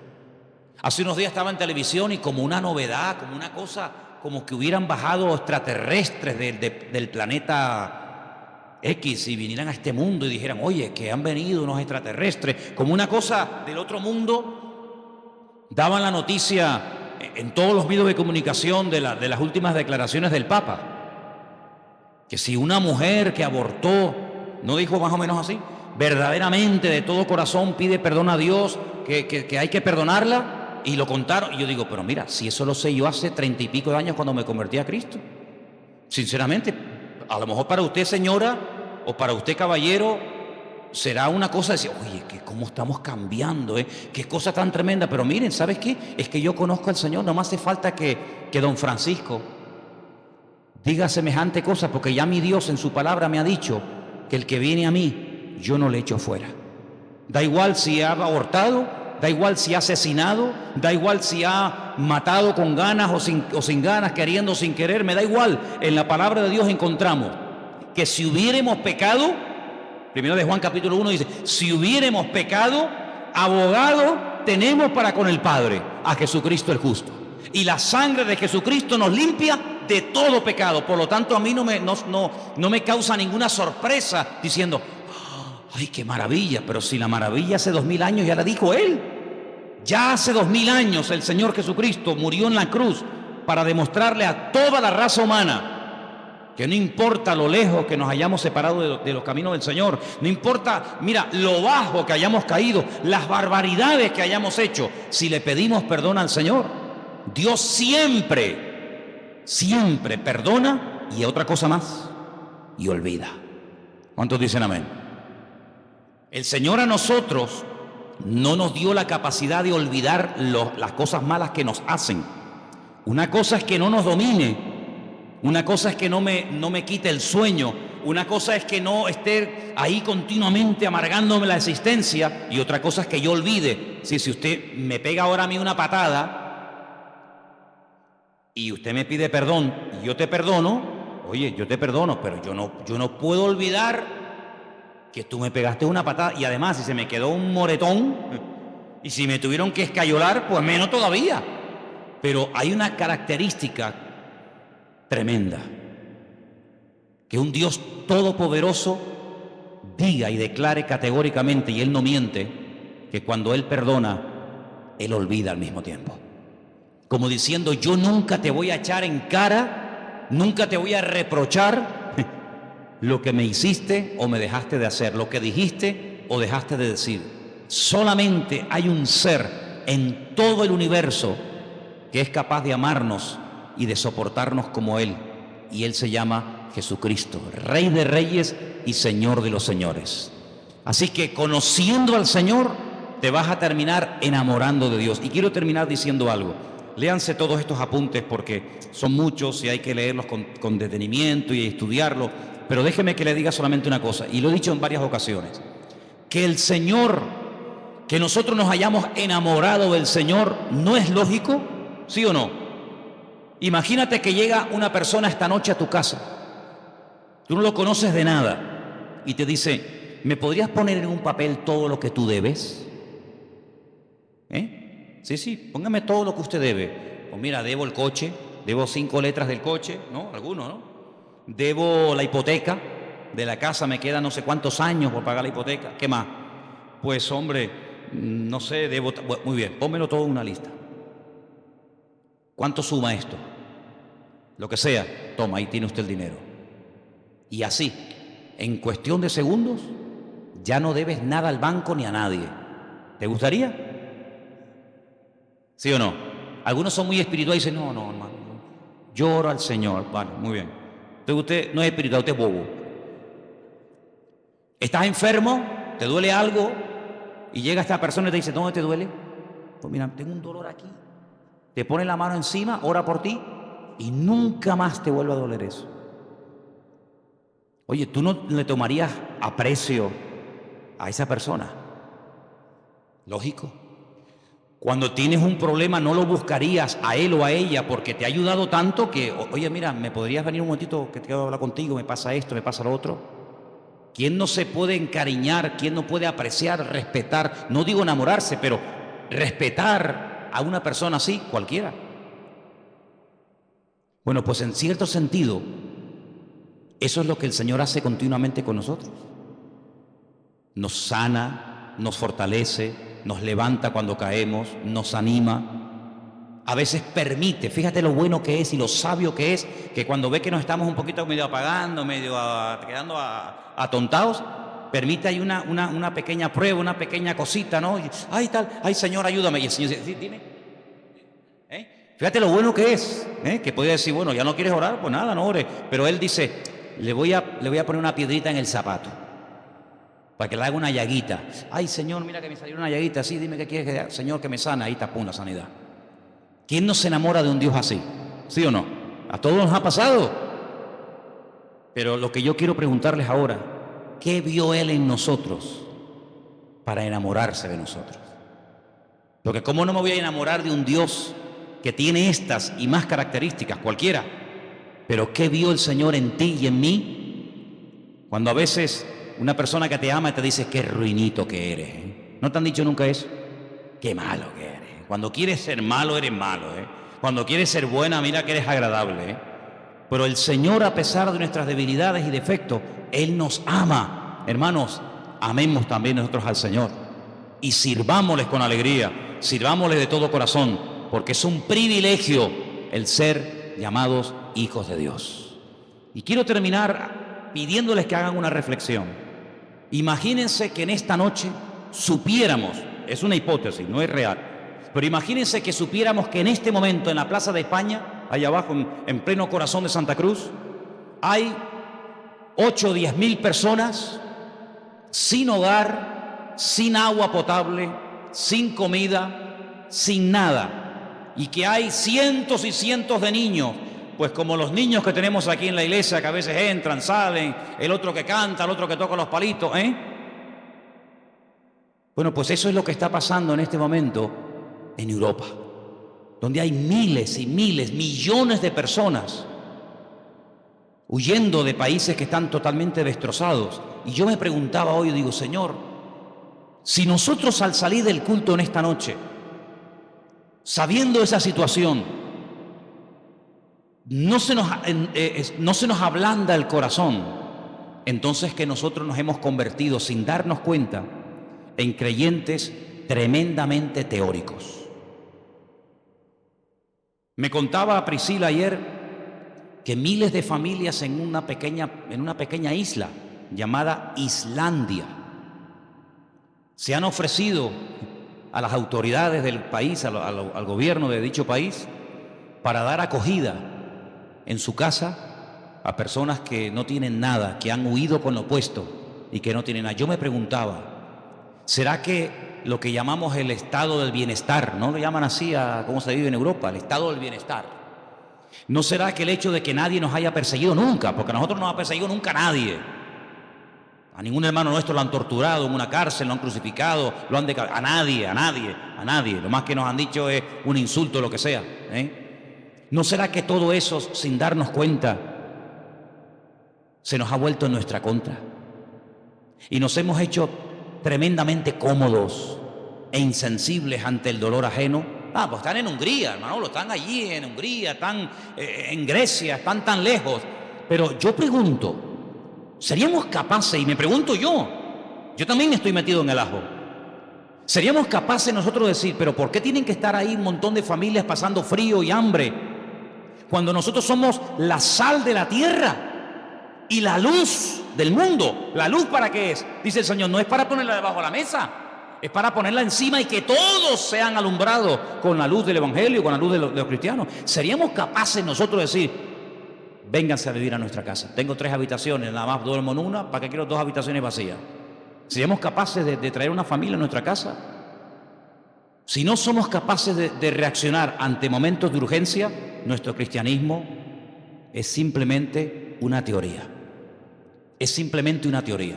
Hace unos días estaba en televisión y como una novedad, como una cosa, como que hubieran bajado extraterrestres del planeta X y vinieran a este mundo y dijeran: oye, que han venido unos extraterrestres, como una cosa del otro mundo. Daban la noticia en todos los medios de comunicación de las últimas declaraciones del Papa, que si una mujer que abortó, ¿no dijo más o menos así? Verdaderamente de todo corazón pide perdón a Dios, que hay que perdonarla, y lo contaron. Y yo digo: pero mira, si eso lo sé yo hace 30 y pico de años cuando me convertí a Cristo. Sinceramente, a lo mejor para usted, señora, o para usted, caballero, será una cosa de decir: oye, que cómo estamos cambiando, qué cosa tan tremenda. Pero miren, ¿sabes qué? Es que yo conozco al Señor, no me hace falta que don Francisco diga semejante cosa, porque ya mi Dios en su palabra me ha dicho que el que viene a mí, yo no le echo fuera. Da igual si ha abortado, da igual si ha asesinado, da igual si ha matado con ganas o sin ganas, queriendo o sin querer, me da igual. En la palabra de Dios encontramos que si hubiéramos pecado, primero de Juan capítulo 1 dice: si hubiéramos pecado, abogado tenemos para con el Padre, a Jesucristo el justo. Y la sangre de Jesucristo nos limpia de todo pecado. Por lo tanto, a mí no me causa ninguna sorpresa diciendo: ¡ay, qué maravilla! Pero si la maravilla hace 2000 años ya la dijo Él. Ya hace 2000 años el Señor Jesucristo murió en la cruz para demostrarle a toda la raza humana que no importa lo lejos que nos hayamos separado de los caminos del Señor, no importa, mira, lo bajo que hayamos caído, las barbaridades que hayamos hecho, si le pedimos perdón al Señor, Dios siempre perdona, y otra cosa más, y olvida. ¿Cuántos dicen amén? El Señor a nosotros no nos dio la capacidad de olvidar las cosas malas que nos hacen. Una cosa es que no nos domine, una cosa es que no me quite el sueño, una cosa es que no esté ahí continuamente amargándome la existencia, y otra cosa es que yo olvide. Si usted me pega ahora a mí una patada y usted me pide perdón y yo te perdono, oye, yo te perdono, pero yo no puedo olvidar que tú me pegaste una patada y además si se me quedó un moretón y si me tuvieron que escayolar, pues menos todavía. Pero hay una característica tremenda, que un Dios todopoderoso diga y declare categóricamente, y Él no miente, que cuando Él perdona, Él olvida al mismo tiempo. Como diciendo, yo nunca te voy a echar en cara, nunca te voy a reprochar lo que me hiciste o me dejaste de hacer, lo que dijiste o dejaste de decir. Solamente hay un ser en todo el universo que es capaz de amarnos y de soportarnos como Él, y Él se llama Jesucristo, Rey de Reyes y Señor de los Señores. Así que conociendo al Señor, te vas a terminar enamorando de Dios. Y quiero terminar diciendo algo. Léanse todos estos apuntes porque son muchos y hay que leerlos con detenimiento y estudiarlos. Pero déjeme que le diga solamente una cosa, y lo he dicho en varias ocasiones, que el Señor, que nosotros nos hayamos enamorado del Señor, ¿no es lógico? ¿Sí o no? Imagínate que llega una persona esta noche a tu casa, tú no lo conoces de nada, y te dice, ¿me podrías poner en un papel todo lo que tú debes? Sí, póngame todo lo que usted debe. Pues mira, debo el coche, debo 5 letras del coche, ¿no? Algunos, ¿no? Debo la hipoteca de la casa, me quedan no sé cuántos años por pagar la hipoteca. ¿Qué más? Pues hombre, no sé, debo... Muy bien, pónmelo todo en una lista. ¿Cuánto suma esto? Lo que sea, toma, ahí tiene usted el dinero. Y así, en cuestión de segundos, ya no debes nada al banco ni a nadie. ¿Te gustaría? ¿Sí o no? Algunos son muy espirituales y dicen, no, hermano, yo oro al Señor. Vale, muy bien. Entonces usted no es espiritual, usted es bobo. ¿Estás enfermo? ¿Te duele algo? Y llega esta persona y te dice, ¿dónde te duele? Pues mira, tengo un dolor aquí. Te pone la mano encima, ora por ti y nunca más te vuelve a doler eso. Oye, ¿tú no le tomarías aprecio a esa persona? Lógico. Cuando tienes un problema no lo buscarías a él o a ella porque te ha ayudado tanto que, oye, mira, ¿me podrías venir un momentito que quiero hablar contigo? Me pasa esto, me pasa lo otro. ¿Quién no se puede encariñar? ¿Quién no puede apreciar, respetar? No digo enamorarse, pero respetar a una persona así, cualquiera. Bueno, pues en cierto sentido, eso es lo que el Señor hace continuamente con nosotros. Nos sana, nos fortalece, nos levanta cuando caemos, nos anima. A veces permite, fíjate lo bueno que es y lo sabio que es, que cuando ve que nos estamos un poquito medio apagando, quedando atontados, permite ahí una pequeña prueba, una pequeña cosita, ¿no? Y, ay, tal, ay, Señor, ayúdame. Y el Señor dice, sí, dime. Fíjate lo bueno que es, que podría decir, bueno, ya no quieres orar, pues nada, no ores. Pero Él dice, le voy a poner una piedrita en el zapato, para que le haga una llaguita. Ay, Señor, mira que me salió una llaguita. Sí, dime qué quieres que haga. Señor, que me sana. Ahí está, pum, la sanidad. ¿Quién no se enamora de un Dios así? ¿Sí o no? A todos nos ha pasado. Pero lo que yo quiero preguntarles ahora, ¿qué vio Él en nosotros para enamorarse de nosotros? Porque ¿cómo no me voy a enamorar de un Dios que tiene estas y más características, cualquiera? Pero ¿qué vio el Señor en ti y en mí? Cuando a veces una persona que te ama te dice, qué ruinito que eres, ¿No te han dicho nunca eso? Qué malo que eres. Cuando quieres ser malo, eres malo, Cuando quieres ser buena, mira que eres agradable, Pero el Señor, a pesar de nuestras debilidades y defectos, Él nos ama. Hermanos, amemos también nosotros al Señor y sirvámosles con alegría, sirvámosles de todo corazón, porque es un privilegio el ser llamados hijos de Dios. Y quiero terminar pidiéndoles que hagan una reflexión. Imagínense que en esta noche supiéramos, es una hipótesis, no es real, pero imagínense que supiéramos que en este momento en la Plaza de España, allá abajo en pleno corazón de Santa Cruz, hay 8 o 10 mil personas sin hogar, sin agua potable, sin comida, sin nada, y que hay cientos y cientos de niños, pues como los niños que tenemos aquí en la iglesia, que a veces entran, salen, el otro que canta, el otro que toca los palitos, Bueno, pues eso es lo que está pasando en este momento en Europa, donde hay miles y miles, millones de personas huyendo de países que están totalmente destrozados. Y yo me preguntaba hoy, digo, Señor, si nosotros al salir del culto en esta noche, sabiendo esa situación, no se nos ablanda el corazón, entonces que nosotros nos hemos convertido sin darnos cuenta en creyentes tremendamente teóricos. Me contaba Priscila ayer que miles de familias en una pequeña isla llamada Islandia se han ofrecido a las autoridades del país, al gobierno de dicho país, para dar acogida en su casa a personas que no tienen nada, que han huido con lo opuesto y que no tienen nada. Yo me preguntaba, ¿será que lo que llamamos el estado del bienestar, no lo llaman así a cómo se vive en Europa, el estado del bienestar? ¿No será que el hecho de que nadie nos haya perseguido nunca, porque a nosotros no nos ha perseguido nunca nadie? A ningún hermano nuestro lo han torturado en una cárcel, lo han crucificado, lo han decapitado. A nadie. Lo más que nos han dicho es un insulto, lo que sea, ¿No será que todo eso, sin darnos cuenta, se nos ha vuelto en nuestra contra? Y nos hemos hecho tremendamente cómodos e insensibles ante el dolor ajeno. Pues están en Hungría, hermano, están allí en Hungría, están en Grecia, están tan lejos. Pero yo pregunto, ¿seríamos capaces? Y me pregunto yo también estoy metido en el ajo. ¿Seríamos capaces nosotros de decir, pero por qué tienen que estar ahí un montón de familias pasando frío y hambre, cuando nosotros somos la sal de la tierra y la luz del mundo? ¿La luz para qué es? Dice el Señor, no es para ponerla debajo de la mesa, es para ponerla encima y que todos sean alumbrados con la luz del Evangelio, con la luz de los cristianos. ¿Seríamos capaces nosotros de decir, vénganse a vivir a nuestra casa? Tengo 3 habitaciones, nada más duermo en una, ¿para qué quiero 2 habitaciones vacías? ¿Seríamos capaces de traer una familia a nuestra casa? Si no somos capaces de reaccionar ante momentos de urgencia, nuestro cristianismo es simplemente una teoría. Es simplemente una teoría.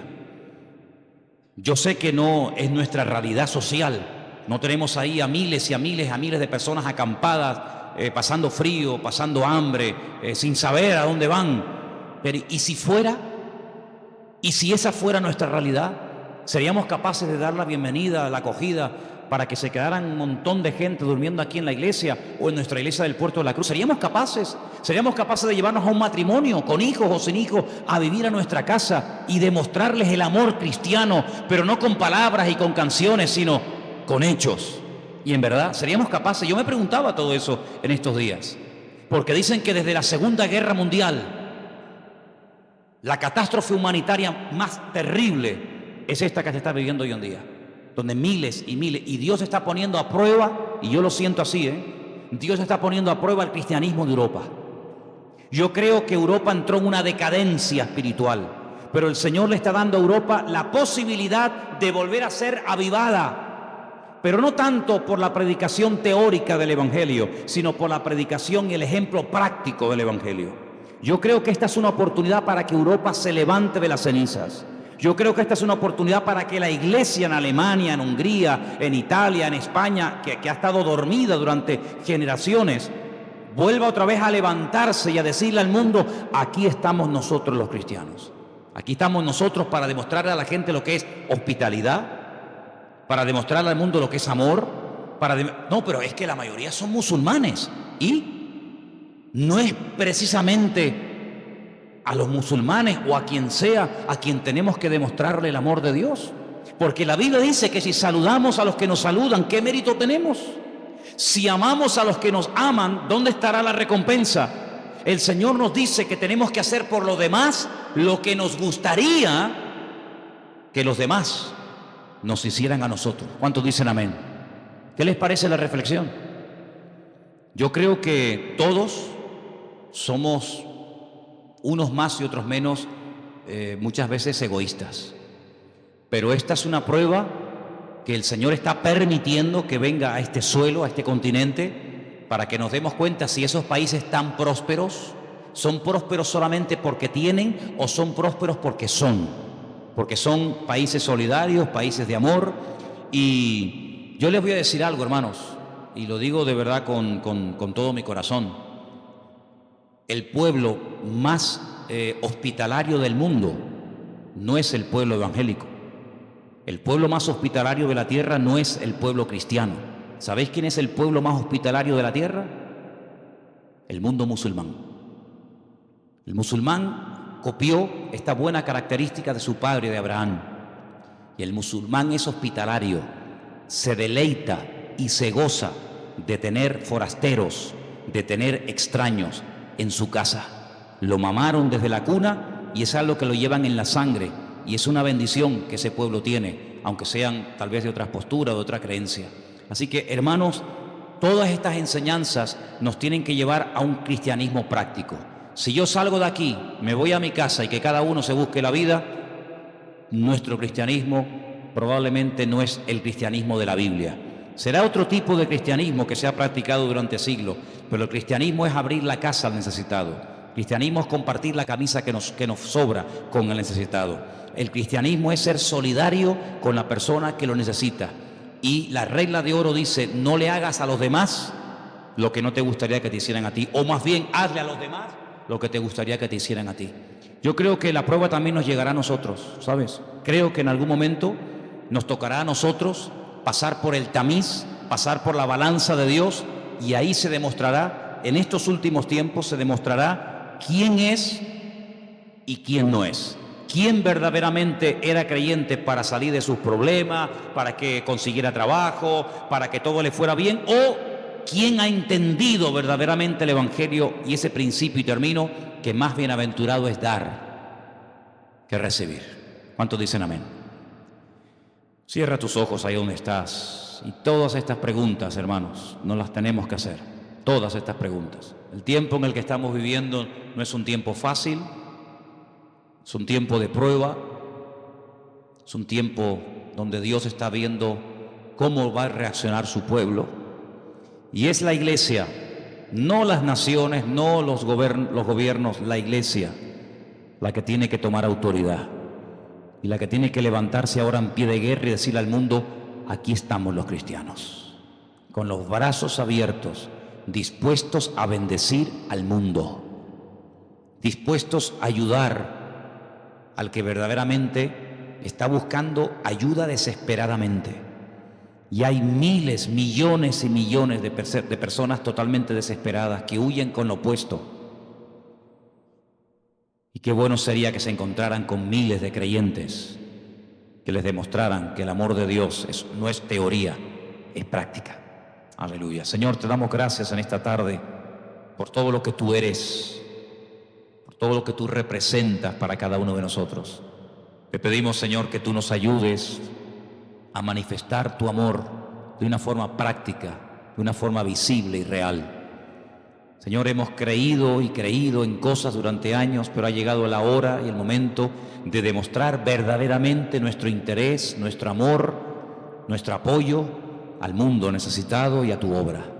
Yo sé que no es nuestra realidad social. No tenemos ahí a miles y a miles de personas acampadas, pasando frío, pasando hambre, sin saber a dónde van. Pero ¿y si fuera? ¿Y si esa fuera nuestra realidad? ¿Seríamos capaces de dar la bienvenida, la acogida, para que se quedaran un montón de gente durmiendo aquí en la iglesia o en nuestra iglesia del Puerto de la Cruz? ¿Seríamos capaces? ¿Seríamos capaces de llevarnos a un matrimonio, con hijos o sin hijos, a vivir a nuestra casa y demostrarles el amor cristiano, pero no con palabras y con canciones, sino con hechos? Y en verdad, ¿seríamos capaces? Yo me preguntaba todo eso en estos días, porque dicen que desde la Segunda Guerra Mundial, la catástrofe humanitaria más terrible es esta que se está viviendo hoy en día, donde miles y miles, y Dios está poniendo a prueba, y yo lo siento así, Dios está poniendo a prueba el cristianismo de Europa. Yo creo que Europa entró en una decadencia espiritual, pero el Señor le está dando a Europa la posibilidad de volver a ser avivada, pero no tanto por la predicación teórica del Evangelio, sino por la predicación y el ejemplo práctico del Evangelio. Yo creo que esta es una oportunidad para que Europa se levante de las cenizas. Yo creo que esta es una oportunidad para que la iglesia en Alemania, en Hungría, en Italia, en España, que ha estado dormida durante generaciones, vuelva otra vez a levantarse y a decirle al mundo, aquí estamos nosotros los cristianos. Aquí estamos nosotros para demostrarle a la gente lo que es hospitalidad, para demostrarle al mundo lo que es amor. No, pero es que la mayoría son musulmanes y no es precisamente a los musulmanes o a quien sea a quien tenemos que demostrarle el amor de Dios, porque la Biblia dice que si saludamos a los que nos saludan, ¿qué mérito tenemos? Si amamos a los que nos aman, ¿dónde estará la recompensa? El Señor nos dice que tenemos que hacer por los demás lo que nos gustaría que los demás nos hicieran a nosotros. ¿Cuántos dicen amén? ¿Qué les parece la reflexión? Yo creo que todos somos, unos más y otros menos, muchas veces egoístas. Pero esta es una prueba que el Señor está permitiendo que venga a este suelo, a este continente, para que nos demos cuenta si esos países tan prósperos son prósperos solamente porque tienen o son prósperos porque son países solidarios, países de amor. Y yo les voy a decir algo, hermanos, y lo digo de verdad con todo mi corazón. El pueblo más hospitalario del mundo no es el pueblo evangélico. El pueblo más hospitalario de la tierra no es el pueblo cristiano. ¿Sabéis quién es el pueblo más hospitalario de la tierra? El mundo musulmán. El musulmán copió esta buena característica de su padre, de Abraham. Y el musulmán es hospitalario, se deleita y se goza de tener forasteros, de tener extraños en su casa. Lo mamaron desde la cuna y es algo que lo llevan en la sangre, y es una bendición que ese pueblo tiene, aunque sean tal vez de otras posturas, de otra creencia. Así que, hermanos, todas estas enseñanzas nos tienen que llevar a un cristianismo práctico. Si yo salgo de aquí, me voy a mi casa y que cada uno se busque la vida, nuestro cristianismo probablemente no es el cristianismo de la Biblia. Será otro tipo de cristianismo que se ha practicado durante siglos, pero el cristianismo es abrir la casa al necesitado. El cristianismo es compartir la camisa que nos sobra con el necesitado. El cristianismo es ser solidario con la persona que lo necesita. Y la regla de oro dice: no le hagas a los demás lo que no te gustaría que te hicieran a ti, o más bien hazle a los demás lo que te gustaría que te hicieran a ti. Yo creo que la prueba también nos llegará a nosotros, ¿sabes? Creo que en algún momento nos tocará a nosotros pasar por el tamiz, pasar por la balanza de Dios, y ahí se demostrará, en estos últimos tiempos se demostrará quién es y quién no es. ¿Quién verdaderamente era creyente para salir de sus problemas, para que consiguiera trabajo, para que todo le fuera bien? ¿O quién ha entendido verdaderamente el Evangelio y ese principio, y termino, que más bienaventurado es dar que recibir? ¿Cuántos dicen amén? Cierra tus ojos ahí donde estás. Y todas estas preguntas, hermanos, no las tenemos que hacer. Todas estas preguntas. El tiempo en el que estamos viviendo no es un tiempo fácil. Es un tiempo de prueba, es un tiempo donde Dios está viendo cómo va a reaccionar su pueblo. Y es la iglesia, no las naciones, no los gobiernos, la iglesia, la que tiene que tomar autoridad. Y la que tiene que levantarse ahora en pie de guerra y decirle al mundo: aquí estamos los cristianos, con los brazos abiertos, dispuestos a bendecir al mundo, dispuestos a ayudar al que verdaderamente está buscando ayuda desesperadamente. Y hay miles, millones y millones de personas totalmente desesperadas que huyen con lo opuesto. Y qué bueno sería que se encontraran con miles de creyentes que les demostraran que el amor de Dios no es teoría, es práctica. Aleluya. Señor, te damos gracias en esta tarde por todo lo que tú eres, todo lo que tú representas para cada uno de nosotros. Te pedimos, Señor, que tú nos ayudes a manifestar tu amor de una forma práctica, de una forma visible y real. Señor, hemos creído y creído en cosas durante años, pero ha llegado la hora y el momento de demostrar verdaderamente nuestro interés, nuestro amor, nuestro apoyo al mundo necesitado y a tu obra.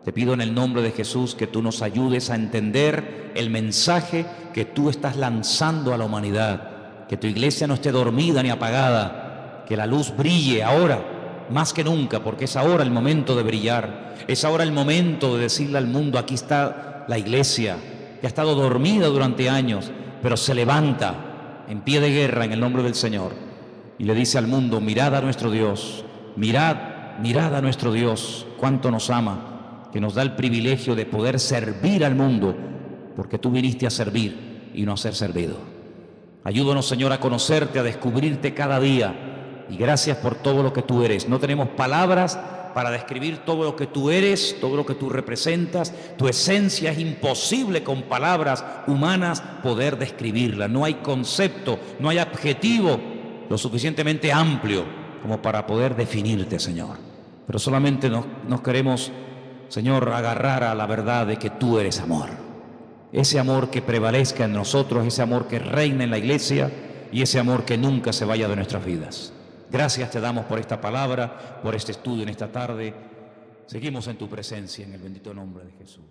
Te pido en el nombre de Jesús que tú nos ayudes a entender el mensaje que tú estás lanzando a la humanidad, que tu iglesia no esté dormida ni apagada, que la luz brille ahora más que nunca, porque es ahora el momento de brillar, es ahora el momento de decirle al mundo: aquí está la iglesia, que ha estado dormida durante años, pero se levanta en pie de guerra en el nombre del Señor y le dice al mundo: mirad a nuestro Dios, mirad a nuestro Dios, cuánto nos ama, que nos da el privilegio de poder servir al mundo, porque tú viniste a servir y no a ser servido. Ayúdanos, Señor, a conocerte, a descubrirte cada día, y gracias por todo lo que tú eres. No tenemos palabras para describir todo lo que tú eres, todo lo que tú representas. Tu esencia es imposible con palabras humanas poder describirla. No hay concepto, no hay adjetivo lo suficientemente amplio como para poder definirte, Señor. Pero solamente nos queremos, Señor, agarrar a la verdad de que tú eres amor. Ese amor que prevalezca en nosotros, ese amor que reina en la iglesia y ese amor que nunca se vaya de nuestras vidas. Gracias te damos por esta palabra, por este estudio en esta tarde. Seguimos en tu presencia en el bendito nombre de Jesús.